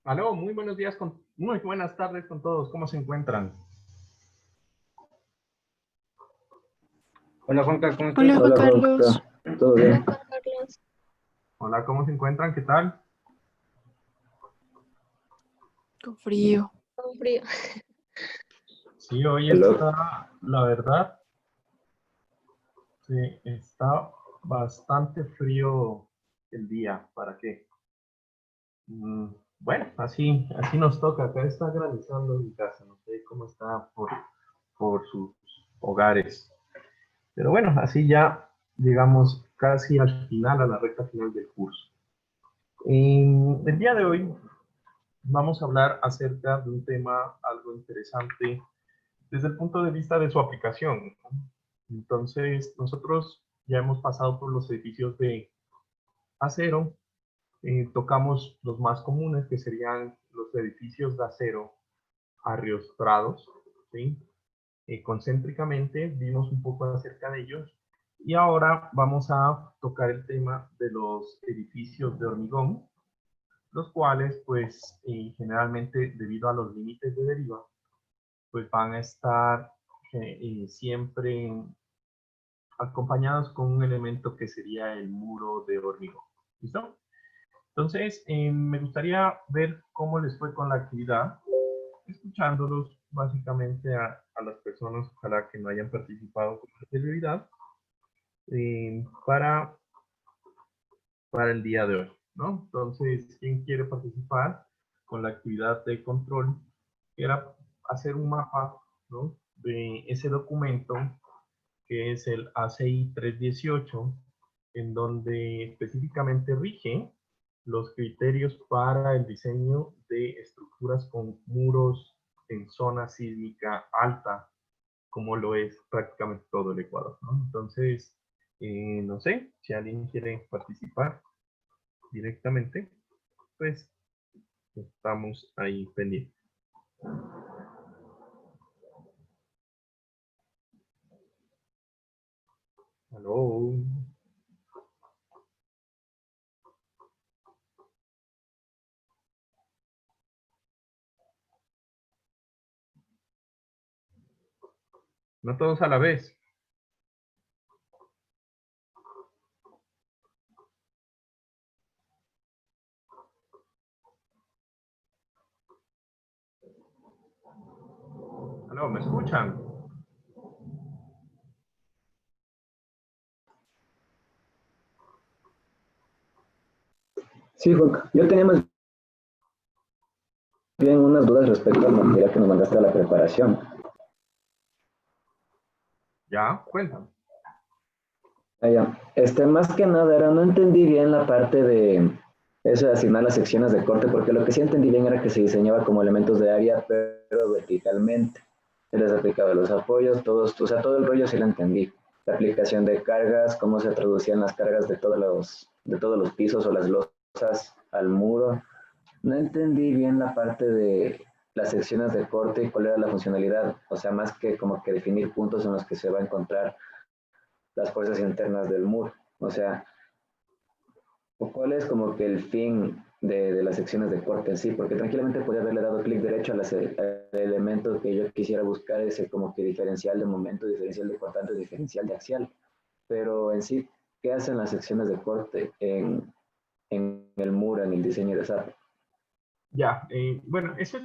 Aló, muy buenos días, muy buenas tardes con todos. ¿Cómo se encuentran? Hola Juanca, ¿cómo estás? Hola Juan Hola Carlos. Juanca, ¿todo Hola bien? Juan Carlos. Hola, ¿cómo se encuentran? ¿Qué tal? Con frío. Con frío. Sí, hoy Hello. está, la verdad, sí, está bastante frío el día. ¿Para qué? Bueno, así nos toca. Acá está granizando en mi casa. No sé cómo está por sus hogares. Pero bueno, así ya llegamos casi al final, a la recta final del curso. El día de hoy vamos a hablar acerca de un tema algo interesante desde el punto de vista de su aplicación. Entonces, nosotros ya hemos pasado por los edificios de acero, tocamos los más comunes, que serían los edificios de acero arriostrados, ¿sí? Concéntricamente vimos un poco acerca de ellos, y ahora vamos a tocar el tema de los edificios de hormigón, los cuales, pues, generalmente, debido a los límites de deriva, pues van a estar siempre acompañados con un elemento que sería el muro de hormigón. ¿Listo? Entonces, me gustaría ver cómo les fue con la actividad, escuchándolos básicamente a las personas, ojalá que no hayan participado con anterioridad, eh, para, para el día de hoy, ¿no? Entonces, ¿quién quiere participar con la actividad de control? Era hacer un mapa, ¿no?, de ese documento que es el ACI 318, en donde específicamente rige los criterios para el diseño de estructuras con muros en zona sísmica alta, como lo es prácticamente todo el Ecuador, ¿no? Entonces, no sé, si alguien quiere participar directamente, pues estamos ahí pendientes. Aló. No todos a la vez. Aló, ¿me escuchan? Sí, Juanca, yo tenía más bien unas dudas respecto al material que nos mandaste a la preparación. Ya, cuéntame. Más que nada, no entendí bien la parte de eso de asignar las secciones de corte, porque lo que sí entendí bien era que se diseñaba como elementos de área, pero verticalmente. Se les aplicaba los apoyos, todos, o sea, todo el rollo sí lo entendí. La aplicación de cargas, cómo se traducían las cargas de todos los pisos o las losas al muro. No entendí bien la parte de las secciones de corte y cuál era la funcionalidad. O sea, más que como que definir puntos en los que se va a encontrar las fuerzas internas del muro. O sea, ¿cuál es como que el fin de las secciones de corte en sí? Porque tranquilamente podría haberle dado clic derecho al elemento que yo quisiera buscar, ese como que diferencial de momento, diferencial de cortante, diferencial de axial. Pero en sí, ¿qué hacen las secciones de corte en el muro, en el diseño de SAP? Ya, bueno, eso es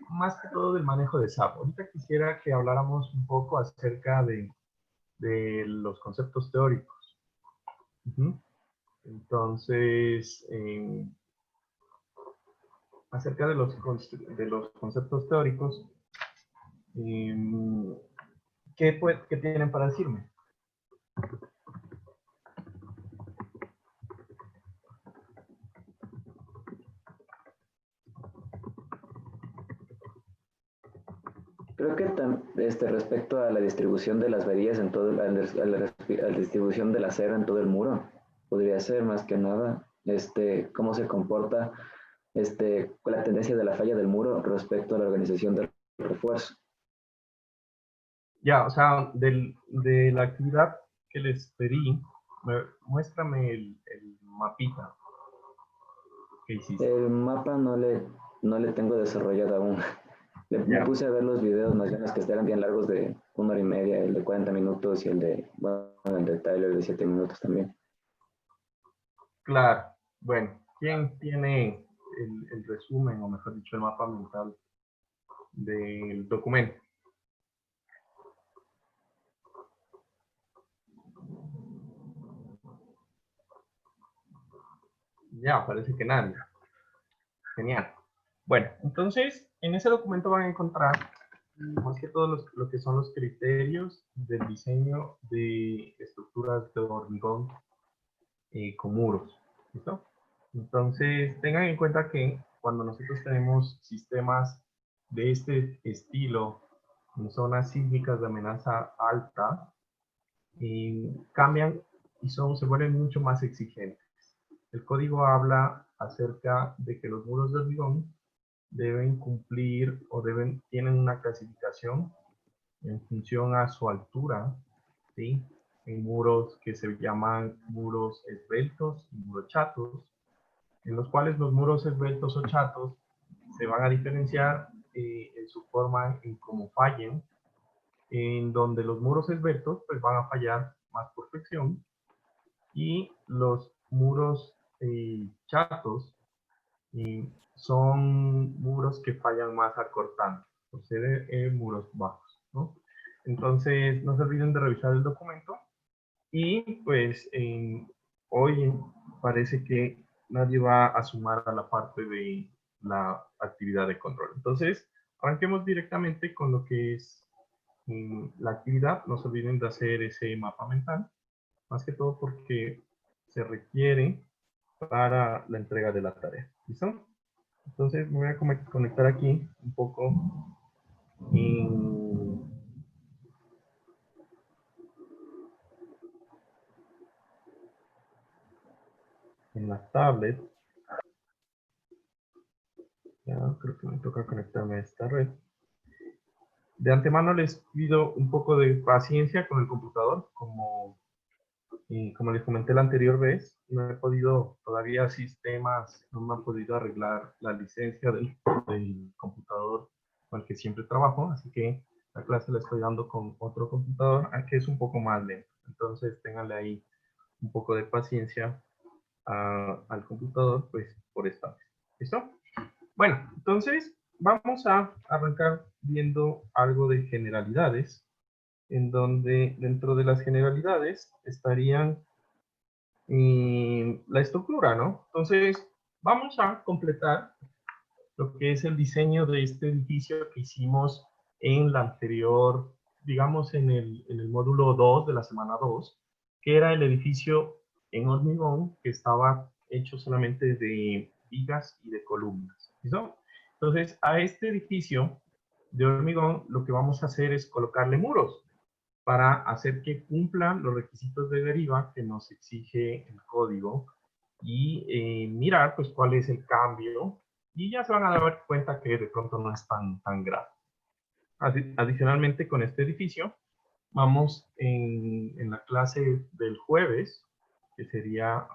más que todo del manejo de SAP. Ahorita quisiera que habláramos un poco acerca de los conceptos teóricos. Ujú. Entonces, acerca de los conceptos teóricos, ¿qué tienen para decirme? Creo que respecto a la distribución de las varillas en todo, la distribución del acero en todo el muro, podría ser más que nada cómo se comporta con la tendencia de la falla del muro respecto a la organización del refuerzo. Ya, o sea, de la actividad que les pedí, muéstrame el mapita que hiciste. El mapa no le tengo desarrollado aún. Me puse a ver los videos más bien, los que eran bien largos de 1 hora y media, el de 40 minutos y el de, bueno, el de Tyler de 7 minutos también. Claro. Bueno, ¿quién tiene el resumen, o mejor dicho, el mapa mental del documento? Ya, parece que nadie. Genial. Bueno, entonces, en ese documento van a encontrar más que todo lo que son los criterios del diseño de estructuras de hormigón con muros. ¿Listo? Entonces, tengan en cuenta que cuando nosotros tenemos sistemas de este estilo en zonas sísmicas de amenaza alta, cambian y se vuelven mucho más exigentes. El código habla acerca de que los muros de hormigón deben cumplir o tienen una clasificación en función a su altura, ¿sí? En muros que se llaman muros esbeltos y muros chatos, en los cuales los muros esbeltos o chatos se van a diferenciar en su forma en cómo fallen, en donde los muros esbeltos pues van a fallar más por fricción y los muros chatos son muros que fallan más acortando, por ser muros bajos, ¿no? Entonces, no se olviden de revisar el documento y pues hoy parece que nadie va a sumar a la parte de la actividad de control. Entonces, arranquemos directamente con lo que es la actividad. No se olviden de hacer ese mapa mental, más que todo porque se requiere para la entrega de la tarea. ¿Listo? Entonces me voy a conectar aquí un poco en la tablet. Ya creo que me toca conectarme a esta red. De antemano les pido un poco de paciencia con el computador, como les comenté la anterior vez, no he podido todavía sistemas, no me han podido arreglar la licencia del computador con el que siempre trabajo, así que la clase la estoy dando con otro computador, que es un poco más lento. Entonces, ténganle ahí un poco de paciencia al computador, pues, por esta vez. ¿Listo? Bueno, entonces, vamos a arrancar viendo algo de generalidades, en donde dentro de las generalidades estarían la estructura, ¿no? Entonces, vamos a completar lo que es el diseño de este edificio que hicimos en la anterior, digamos, en el módulo 2 de la semana 2, que era el edificio en hormigón que estaba hecho solamente de vigas y de columnas. ¿Listo? Entonces, a este edificio de hormigón lo que vamos a hacer es colocarle muros para hacer que cumplan los requisitos de deriva que nos exige el código y mirar pues cuál es el cambio y ya se van a dar cuenta que de pronto no es tan grave. Adicionalmente con este edificio vamos en la clase del jueves, que sería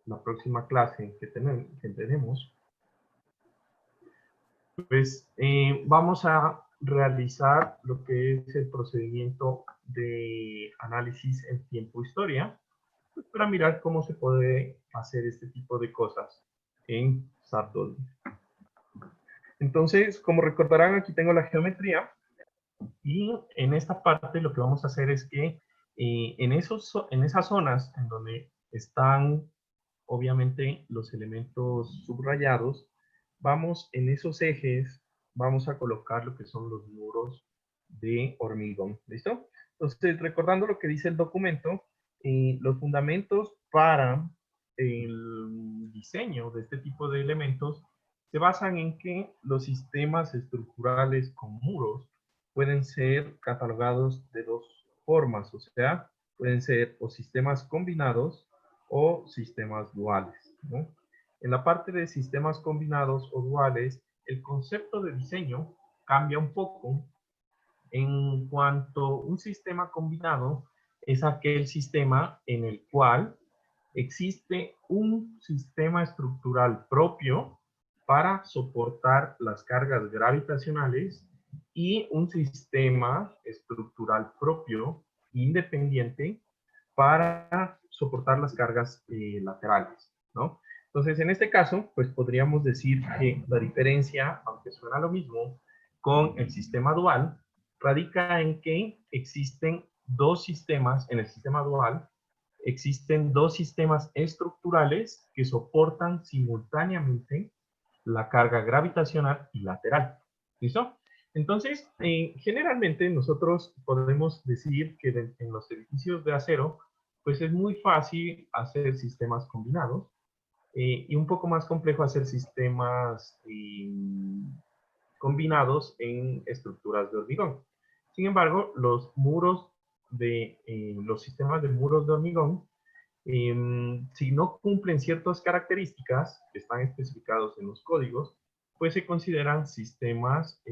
la próxima clase que tenemos, pues vamos a realizar lo que es el procedimiento de análisis en tiempo-historia, pues, para mirar cómo se puede hacer este tipo de cosas en SAP2D. Entonces, como recordarán, aquí tengo la geometría y en esta parte lo que vamos a hacer es que en esas zonas en donde están obviamente los elementos subrayados, vamos en esos ejes, vamos a colocar lo que son los muros de hormigón. ¿Listo? Entonces, recordando lo que dice el documento, los fundamentos para el diseño de este tipo de elementos se basan en que los sistemas estructurales con muros pueden ser catalogados de dos formas, o sea, pueden ser o sistemas combinados o sistemas duales, ¿no? En la parte de sistemas combinados o duales, el concepto de diseño cambia un poco en cuanto a un sistema combinado es aquel sistema en el cual existe un sistema estructural propio para soportar las cargas gravitacionales y un sistema estructural propio, independiente, para soportar las cargas laterales, ¿no? Entonces, en este caso, pues podríamos decir que la diferencia, aunque suena lo mismo, con el sistema dual, radica en que existen dos sistemas, en el sistema dual, existen dos sistemas estructurales que soportan simultáneamente la carga gravitacional y lateral. ¿Listo? Entonces, generalmente nosotros podemos decir que en los edificios de acero, pues es muy fácil hacer sistemas combinados y un poco más complejo hacer sistemas combinados en estructuras de hormigón. Sin embargo, los muros los sistemas de muros de hormigón, si no cumplen ciertas características que están especificados en los códigos, pues se consideran sistemas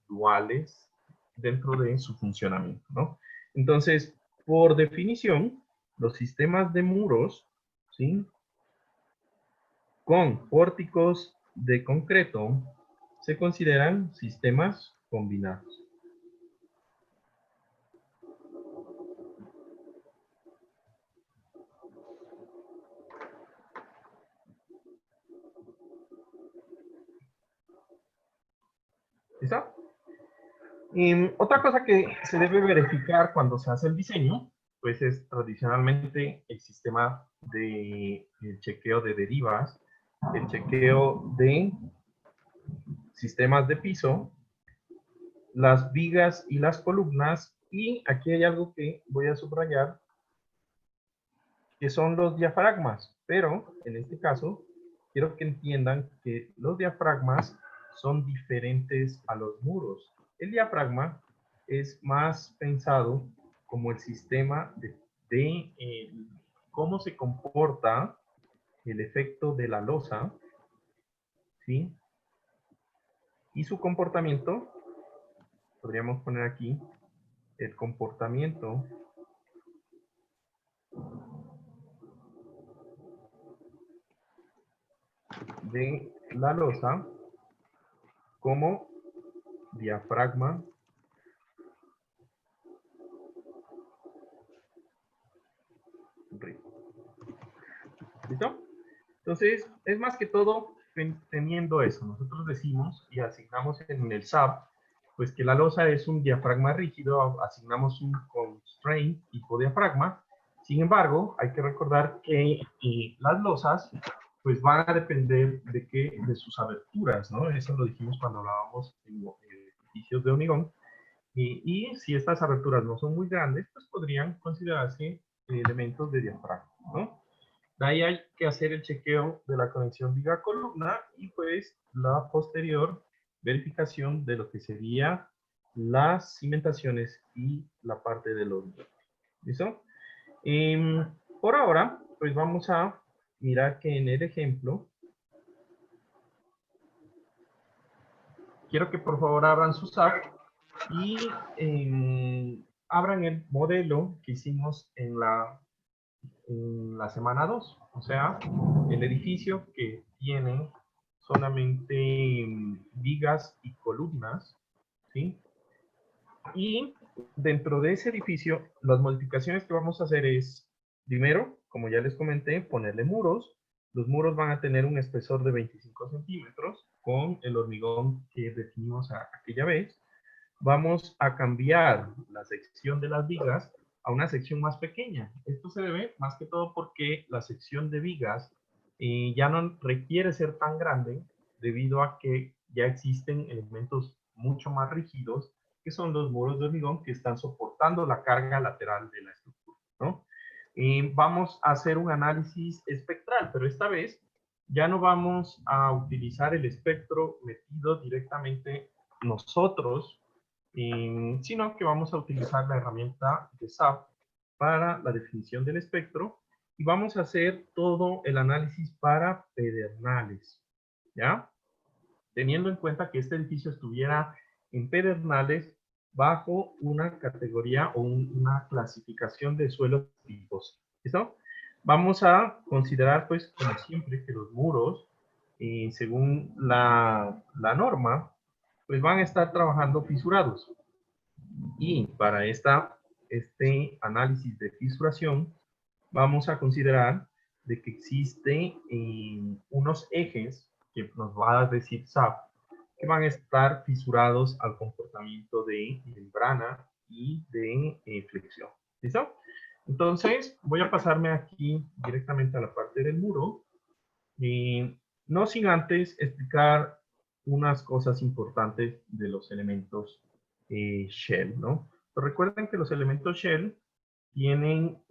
duales dentro de su funcionamiento, ¿no? Entonces, por definición, los sistemas de muros, ¿sí?, con pórticos de concreto se consideran sistemas combinados. ¿Listo? Otra cosa que se debe verificar cuando se hace el diseño, pues es tradicionalmente el sistema de el chequeo de derivas, el chequeo de sistemas de piso, las vigas y las columnas, y aquí hay algo que voy a subrayar, que son los diafragmas, pero en este caso quiero que entiendan que los diafragmas son diferentes a los muros. El diafragma es más pensado como el sistema de cómo se comporta el efecto de la losa, ¿sí? Y su comportamiento, podríamos poner aquí, el comportamiento de la losa como diafragma rígido. ¿Listo? Entonces, es más que todo teniendo eso. Nosotros decimos y asignamos en el SAP, pues que la losa es un diafragma rígido, asignamos un constraint tipo diafragma. Sin embargo, hay que recordar que las losas pues van a depender de sus aberturas, ¿no? Eso lo dijimos cuando hablábamos en edificios de hormigón. Y si estas aberturas no son muy grandes, pues podrían considerarse elementos de diafragma, ¿no? De ahí hay que hacer el chequeo de la conexión viga-columna y pues la posterior verificación de lo que sería las cimentaciones y la parte de los muros. ¿Listo? Por ahora, pues vamos a mirar que en el ejemplo, quiero que por favor abran su SAC y abran el modelo que hicimos en la semana 2, o sea, el edificio que tiene solamente vigas y columnas, ¿sí? Y dentro de ese edificio, las modificaciones que vamos a hacer es, primero, como ya les comenté, ponerle muros. Los muros van a tener un espesor de 25 centímetros con el hormigón que definimos aquella vez. Vamos a cambiar la sección de las vigas a una sección más pequeña. Esto se debe más que todo porque la sección de vigas ya no requiere ser tan grande debido a que ya existen elementos mucho más rígidos que son los muros de hormigón que están soportando la carga lateral de la estructura, ¿no? Vamos a hacer un análisis espectral, pero esta vez ya no vamos a utilizar el espectro metido directamente nosotros, sino que vamos a utilizar la herramienta de SAP para la definición del espectro y vamos a hacer todo el análisis para pedernales, ¿ya? Teniendo en cuenta que este edificio estuviera en pedernales bajo una categoría o una clasificación de suelos tipos. ¿Listo? Vamos a considerar, pues, como siempre, que los muros según la norma, pues van a estar trabajando fisurados. Y para este análisis de fisuración, vamos a considerar de que existe unos ejes que nos va a decir SAP que van a estar fisurados al comportamiento de membrana y de flexión. ¿Listo? Entonces, voy a pasarme aquí directamente a la parte del muro. No sin antes explicar unas cosas importantes de los elementos Shell, ¿no? Pero recuerden que los elementos Shell tienen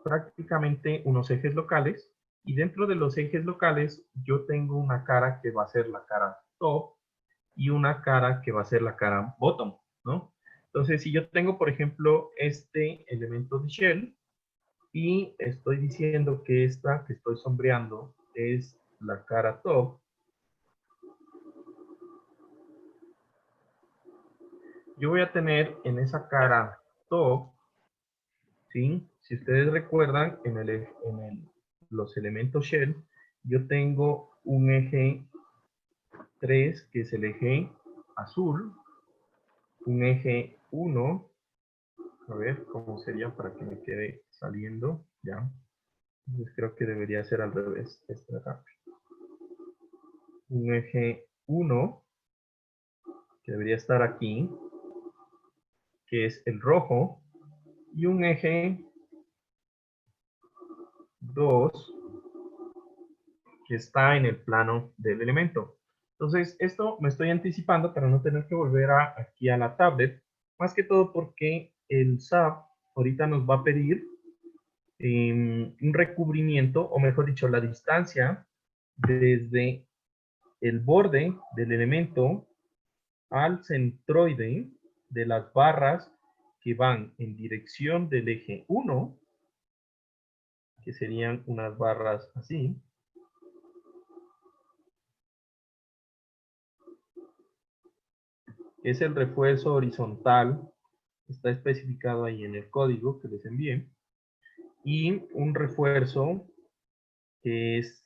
prácticamente unos ejes locales, y dentro de los ejes locales yo tengo una cara que va a ser la cara top y una cara que va a ser la cara bottom, ¿no? Entonces, si yo tengo, por ejemplo, este elemento de Shell y estoy diciendo que esta que estoy sombreando es la cara top, yo voy a tener en esa cara top, ¿sí? Si ustedes recuerdan, los elementos Shell, yo tengo un eje 3, que es el eje azul, un eje 1, a ver cómo sería para que me quede saliendo, ya. Entonces creo que debería ser al revés, un eje 1, que debería estar aquí, que es el rojo, y un eje 2, que está en el plano del elemento. Entonces, esto me estoy anticipando para no tener que volver aquí a la tablet, más que todo porque el SAP ahorita nos va a pedir un recubrimiento, o mejor dicho, la distancia desde el borde del elemento al centroide de las barras que van en dirección del eje 1, que serían unas barras así, es el refuerzo horizontal, está especificado ahí en el código que les envié, y un refuerzo que es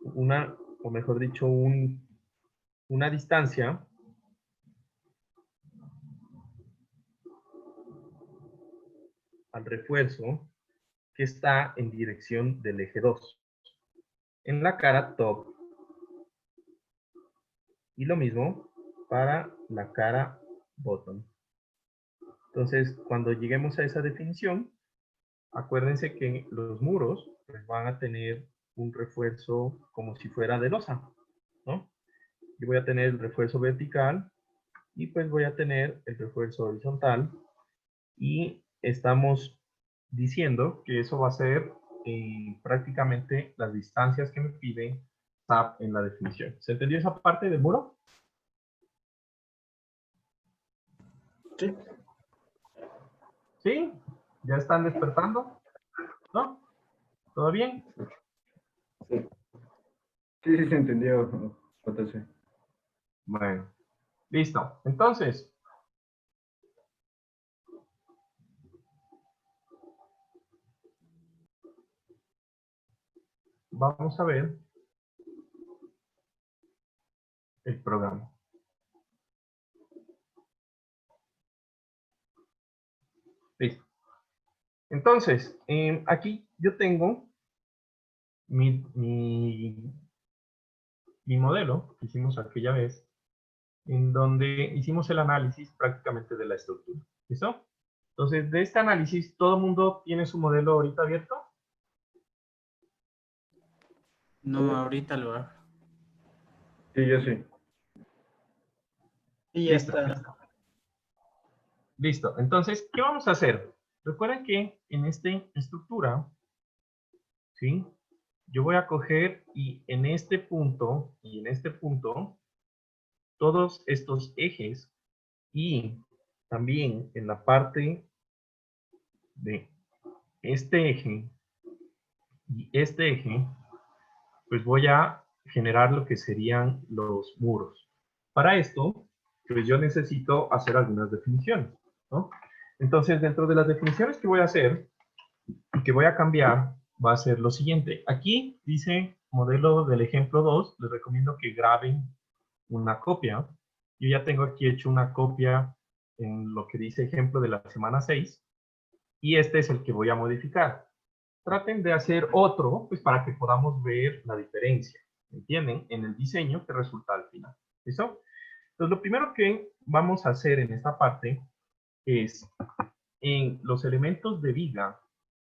o mejor dicho, una distancia al refuerzo que está en dirección del eje 2, en la cara top. Y lo mismo para la cara bottom. Entonces, cuando lleguemos a esa definición, acuérdense que los muros pues, van a tener un refuerzo como si fuera de losa, ¿no? Yo voy a tener el refuerzo vertical y pues voy a tener el refuerzo horizontal, y estamos diciendo que eso va a ser prácticamente las distancias que me pide SAP en la definición. ¿Se entendió esa parte del muro? Sí. ¿Sí? ¿Ya están despertando? ¿No? ¿Todo bien? Sí, se entendió, JC. Bueno, listo. Entonces, vamos a ver el programa. Listo. Entonces, aquí yo tengo mi modelo que hicimos aquella vez, en donde hicimos el análisis prácticamente de la estructura. ¿Listo? Entonces, de este análisis, ¿todo el mundo tiene su modelo ahorita abierto? No, ahorita lo hago. Sí, yo sí. Y ya Listo. está. Listo. Entonces, ¿qué vamos a hacer? Recuerden que en esta estructura, ¿sí? Yo voy a coger y en este punto y en este punto, todos estos ejes, y también en la parte de este eje y este eje, pues voy a generar lo que serían los muros. Para esto, pues yo necesito hacer algunas definiciones, ¿no? Entonces, dentro de las definiciones que voy a hacer y que voy a cambiar va a ser lo siguiente. Aquí dice modelo del ejemplo 2, les recomiendo que graben una copia. Yo ya tengo aquí hecho una copia en lo que dice ejemplo de la semana 6 y este es el que voy a modificar. Traten de hacer otro, pues para que podamos ver la diferencia, ¿entienden? En el diseño que resulta al final. ¿Listo? Entonces, lo primero que vamos a hacer en esta parte es en los elementos de viga,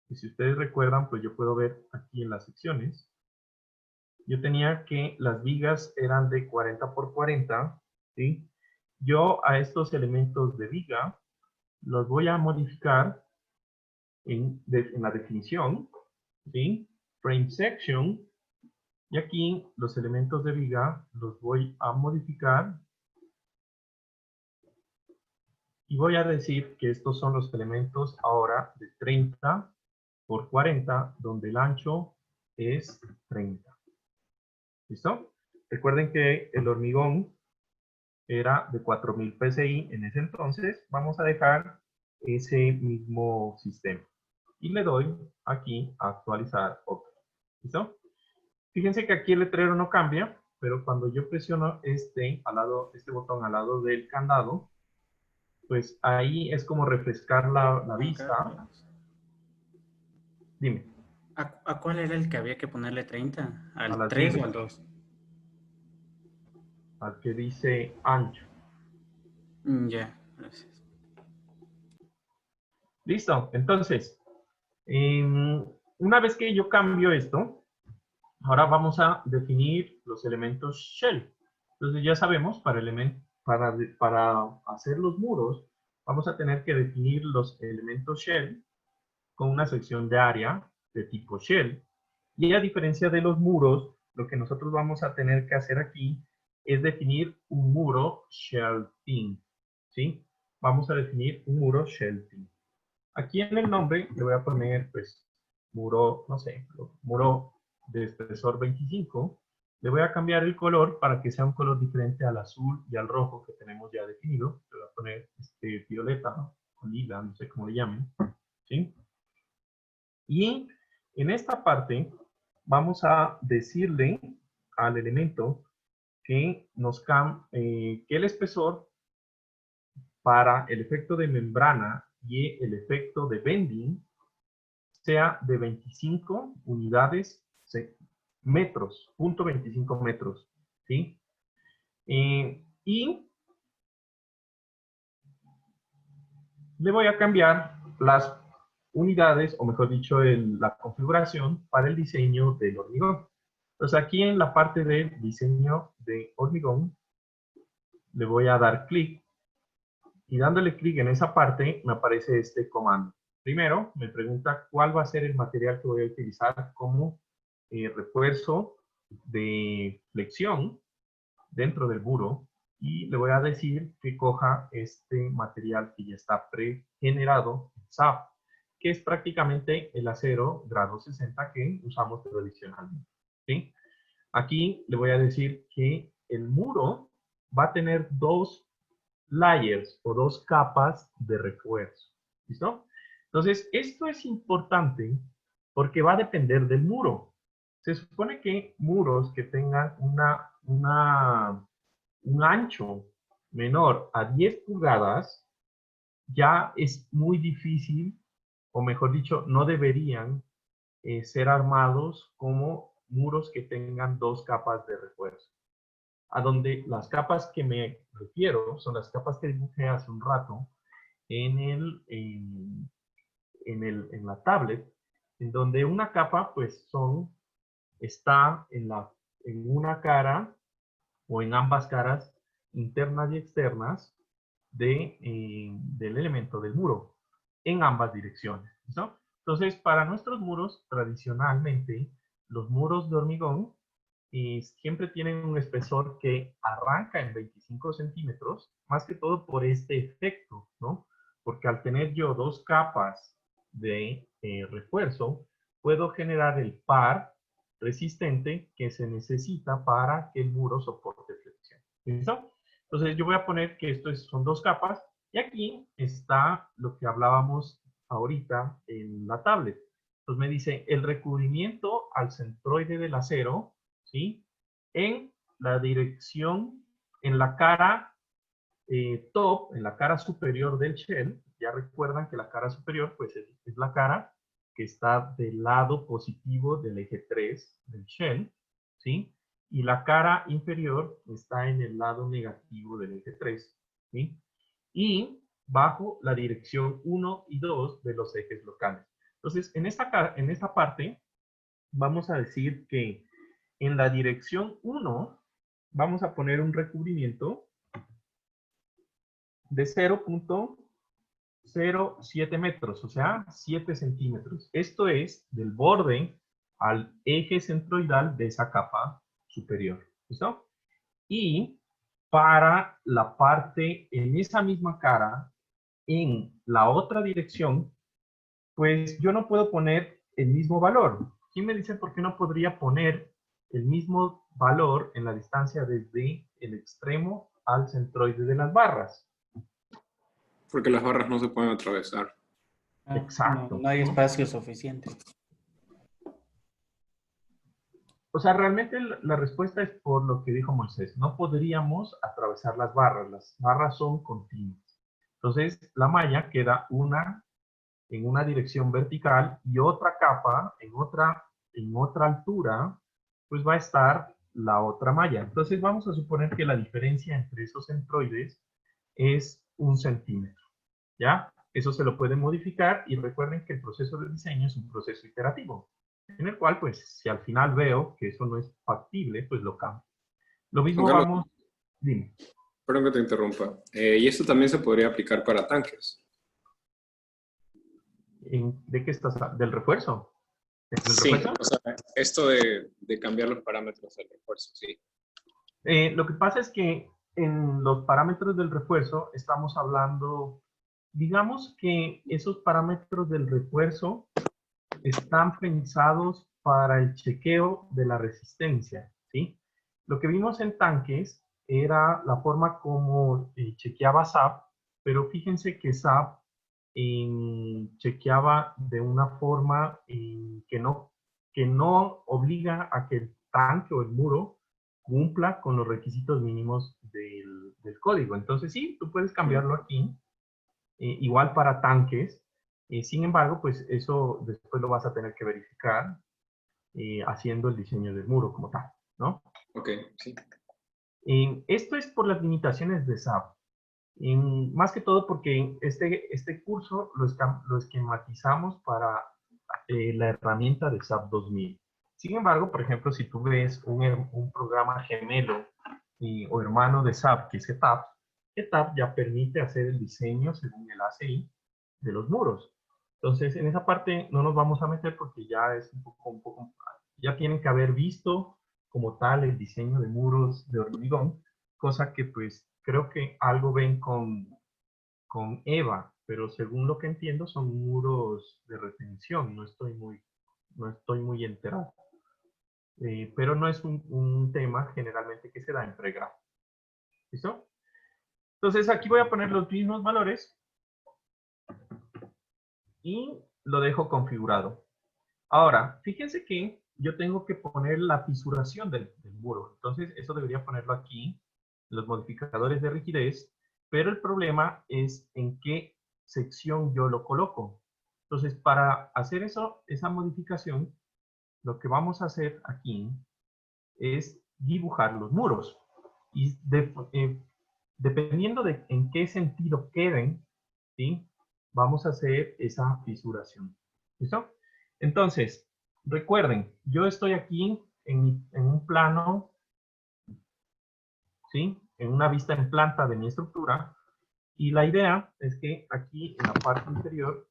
y si ustedes recuerdan, pues yo puedo ver aquí en las secciones, yo tenía que las vigas eran de 40 por 40, ¿sí? Yo a estos elementos de viga los voy a modificar en la definición, ¿sí? Frame section, y aquí los elementos de viga los voy a modificar y voy a decir que estos son los elementos ahora de 30 por 40, donde el ancho es 30. ¿Listo? Recuerden que el hormigón era de 4000 PSI en ese entonces. Vamos a dejar ese mismo sistema. Y le doy aquí a actualizar otro. ¿Listo? Fíjense que aquí el letrero no cambia, pero cuando yo presiono este botón al lado del candado, pues ahí es como refrescar la vista. Carlos, Dime, ¿a cuál era el que había que ponerle 30? a ¿Al las 3 o vigas, al 2? al que dice ancho. Ya, gracias. Listo, entonces, una vez que yo cambio esto, ahora vamos a definir los elementos shell. Entonces ya sabemos, para hacer los muros, vamos a tener que definir los elementos shell con una sección de área de tipo shell. Y a diferencia de los muros, lo que nosotros vamos a tener que hacer aquí es definir un muro shell thin, ¿sí? Vamos a definir un muro shell thin. Aquí en el nombre le voy a poner, pues, muro, no sé, muro de espesor 25. Le voy a cambiar el color para que sea un color diferente al azul y al rojo que tenemos ya definido. Le voy a poner violeta, ¿no? O lila, no sé cómo le llamen, ¿sí? Y en esta parte vamos a decirle al elemento que que el espesor para el efecto de membrana y el efecto de bending sea de 25 unidades metros, punto 25 metros, ¿sí? Y le voy a cambiar las unidades, o mejor dicho, la configuración para el diseño del hormigón. Entonces aquí en la parte de diseño de hormigón, le voy a dar clic y dándole clic en esa parte me aparece este comando. Primero me pregunta cuál va a ser el material que voy a utilizar como refuerzo de flexión dentro del muro y le voy a decir que coja este material que ya está pregenerado, SAP, que es prácticamente el acero grado 60 que usamos tradicionalmente, ¿sí? Aquí le voy a decir que el muro va a tener dos layers o dos capas de refuerzo. ¿Listo? Entonces, esto es importante porque va a depender del muro. Se supone que muros que tengan un ancho menor a 10 pulgadas ya es muy difícil, o mejor dicho, no deberían ser armados como muros que tengan dos capas de refuerzo. A donde las capas que me refiero son las capas que dibujé hace un rato en la tablet, en donde una capa pues está en una cara o en ambas caras internas y externas del elemento del muro, en ambas direcciones, ¿no? Entonces, para nuestros muros, tradicionalmente, los muros de hormigón siempre tienen un espesor que arranca en 25 centímetros, más que todo por este efecto, ¿no? Porque al tener yo dos capas de refuerzo, puedo generar el par resistente que se necesita para que el muro soporte flexión. ¿Listo? Entonces yo voy a poner que son dos capas y aquí está lo que hablábamos ahorita en la tablet. Entonces me dice el recubrimiento al centroide del acero, ¿sí? En la dirección, en la cara top, en la cara superior del shell. Ya recuerdan que la cara superior, pues es la cara que está del lado positivo del eje 3 del shell, ¿sí? Y la cara inferior está en el lado negativo del eje 3, ¿sí? Y bajo la dirección 1 y 2 de los ejes locales. Entonces, en esta parte, vamos a decir que en la dirección 1 vamos a poner un recubrimiento de 0.07 metros, o sea, 7 centímetros. Esto es del borde al eje centroidal de esa capa superior. ¿Listo? Y para la parte en esa misma cara, en la otra dirección, pues yo no puedo poner el mismo valor. ¿Quién me dice por qué no podría poner el mismo valor en la distancia desde el extremo al centroide de las barras? Porque las barras no se pueden atravesar. Exacto. No hay espacio suficiente. O sea, realmente la respuesta es por lo que dijo Moisés. No podríamos atravesar las barras son continuas. Entonces, la malla queda una en una dirección vertical y otra capa en otra altura, pues va a estar la otra malla. Entonces, vamos a suponer que la diferencia entre esos centroides es 1 centímetro, ¿ya? Eso se lo puede modificar y recuerden que el proceso de diseño es un proceso iterativo, en el cual, pues, si al final veo que eso no es factible, pues lo cambio. Lo mismo Juan Carlos, vamos... Dime. perdón que te interrumpa. Y esto también se podría aplicar para tanques. ¿De qué estás? ¿Del refuerzo? ¿Del Sí, refuerzo? o sea, esto de cambiar los parámetros del refuerzo, sí. Lo que pasa es que en los parámetros del refuerzo estamos hablando, digamos que esos parámetros del refuerzo están pensados para el chequeo de la resistencia, ¿sí? Lo que vimos en tanques era la forma como chequeaba SAP, pero fíjense que SAP chequeaba de una forma que no obliga a que el tanque o el muro cumpla con los requisitos mínimos del código. Entonces sí, tú puedes cambiarlo aquí, igual para tanques. Sin embargo, pues eso después lo vas a tener que verificar haciendo el diseño del muro como tal, ¿no? Ok, sí. Esto es por las limitaciones de SAP. Más que todo porque este curso lo esquematizamos para la herramienta de SAP 2000. Sin embargo, por ejemplo, si tú ves un programa gemelo o hermano de SAP, que es ETAP, ETAP ya permite hacer el diseño según el ACI de los muros. Entonces, en esa parte no nos vamos a meter porque ya es un poco, ya tienen que haber visto como tal el diseño de muros de hormigón, cosa que pues creo que algo ven con EVA, pero según lo que entiendo son muros de retención, no estoy muy enterado. Pero no es un tema generalmente que se da en pregrado. ¿Listo? Entonces aquí voy a poner los mismos valores y lo dejo configurado. Ahora, fíjense que yo tengo que poner la fisuración del muro. Entonces, eso debería ponerlo aquí, los modificadores de rigidez, pero el problema es en qué sección yo lo coloco. Entonces, para hacer esa modificación, lo que vamos a hacer aquí es dibujar los muros. Y dependiendo de en qué sentido queden, ¿sí? Vamos a hacer esa fisuración. ¿Listo? Entonces, recuerden, yo estoy aquí en un plano, ¿sí? En una vista en planta de mi estructura, y la idea es que aquí en la parte inferior,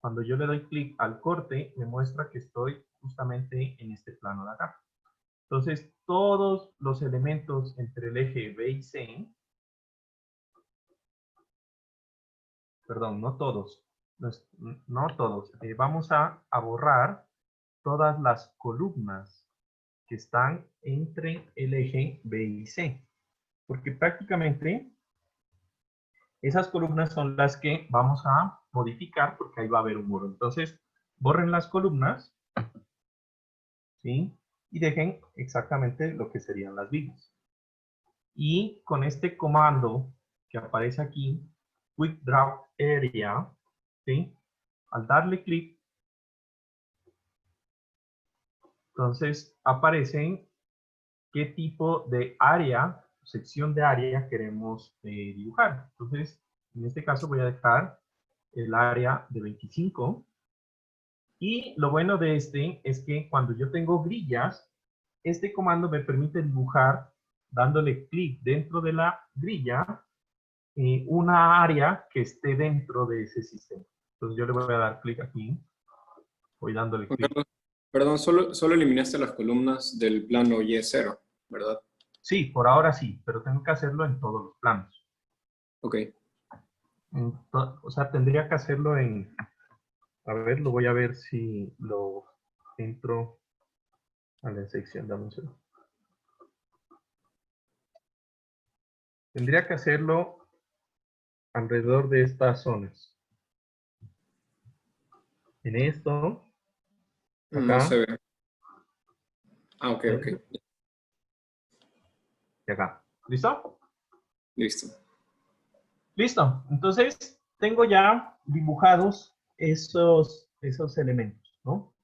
cuando yo le doy clic al corte, me muestra que estoy justamente en este plano de acá. Entonces, todos los elementos entre el eje B y C, perdón, no todos, no todos, vamos a borrar todas las columnas que están entre el eje B y C, porque prácticamente esas columnas son las que vamos a modificar porque ahí va a haber un muro. Entonces, borren las columnas, ¿sí? Y dejen exactamente lo que serían las vigas. Y con este comando que aparece aquí, Quick Draw Area, ¿sí? Al darle clic, entonces aparecen qué tipo de área, sección de área queremos dibujar. Entonces, en este caso voy a dejar el área de 25. Y lo bueno de este es que cuando yo tengo grillas, este comando me permite dibujar, dándole clic dentro de la grilla, una área que esté dentro de ese sistema. Entonces yo le voy a dar clic aquí, voy dándole Juan clic. Carlos, perdón, solo eliminaste las columnas del plano Y0, ¿verdad? Sí, por ahora sí, pero tengo que hacerlo en todos los planos. Ok. O sea, tendría que hacerlo en... A ver, lo voy a ver si lo entro a la sección. Dame un segundo. Tendría que hacerlo alrededor de estas zonas. En esto, No acá, se ve. Ah, ok, ok. y acá. ¿Listo? Listo. Listo. Entonces, tengo ya dibujados esos elementos, ¿no?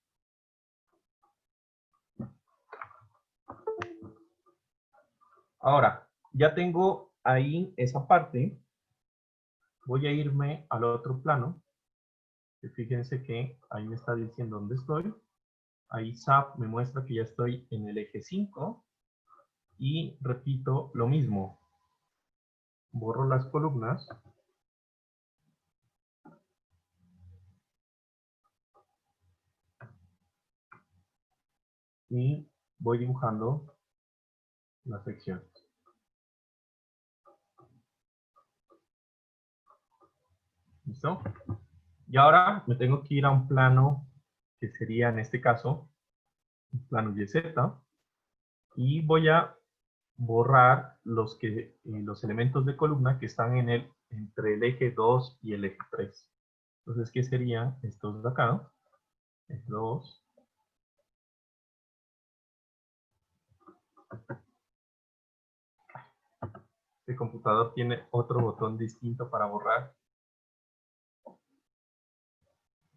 Ahora, ya tengo ahí esa parte. Voy a irme al otro plano. Y fíjense que ahí me está diciendo dónde estoy. Ahí SAP me muestra que ya estoy en el eje 5. Y repito lo mismo. Borro las columnas. Y voy dibujando las secciones. ¿Listo? Y ahora me tengo que ir a un plano que sería en este caso un plano YZ y voy a borrar los elementos de columna que están entre el eje 2 y el eje 3. Entonces, ¿qué serían estos de acá? Eje 2. Este computador tiene otro botón distinto para borrar.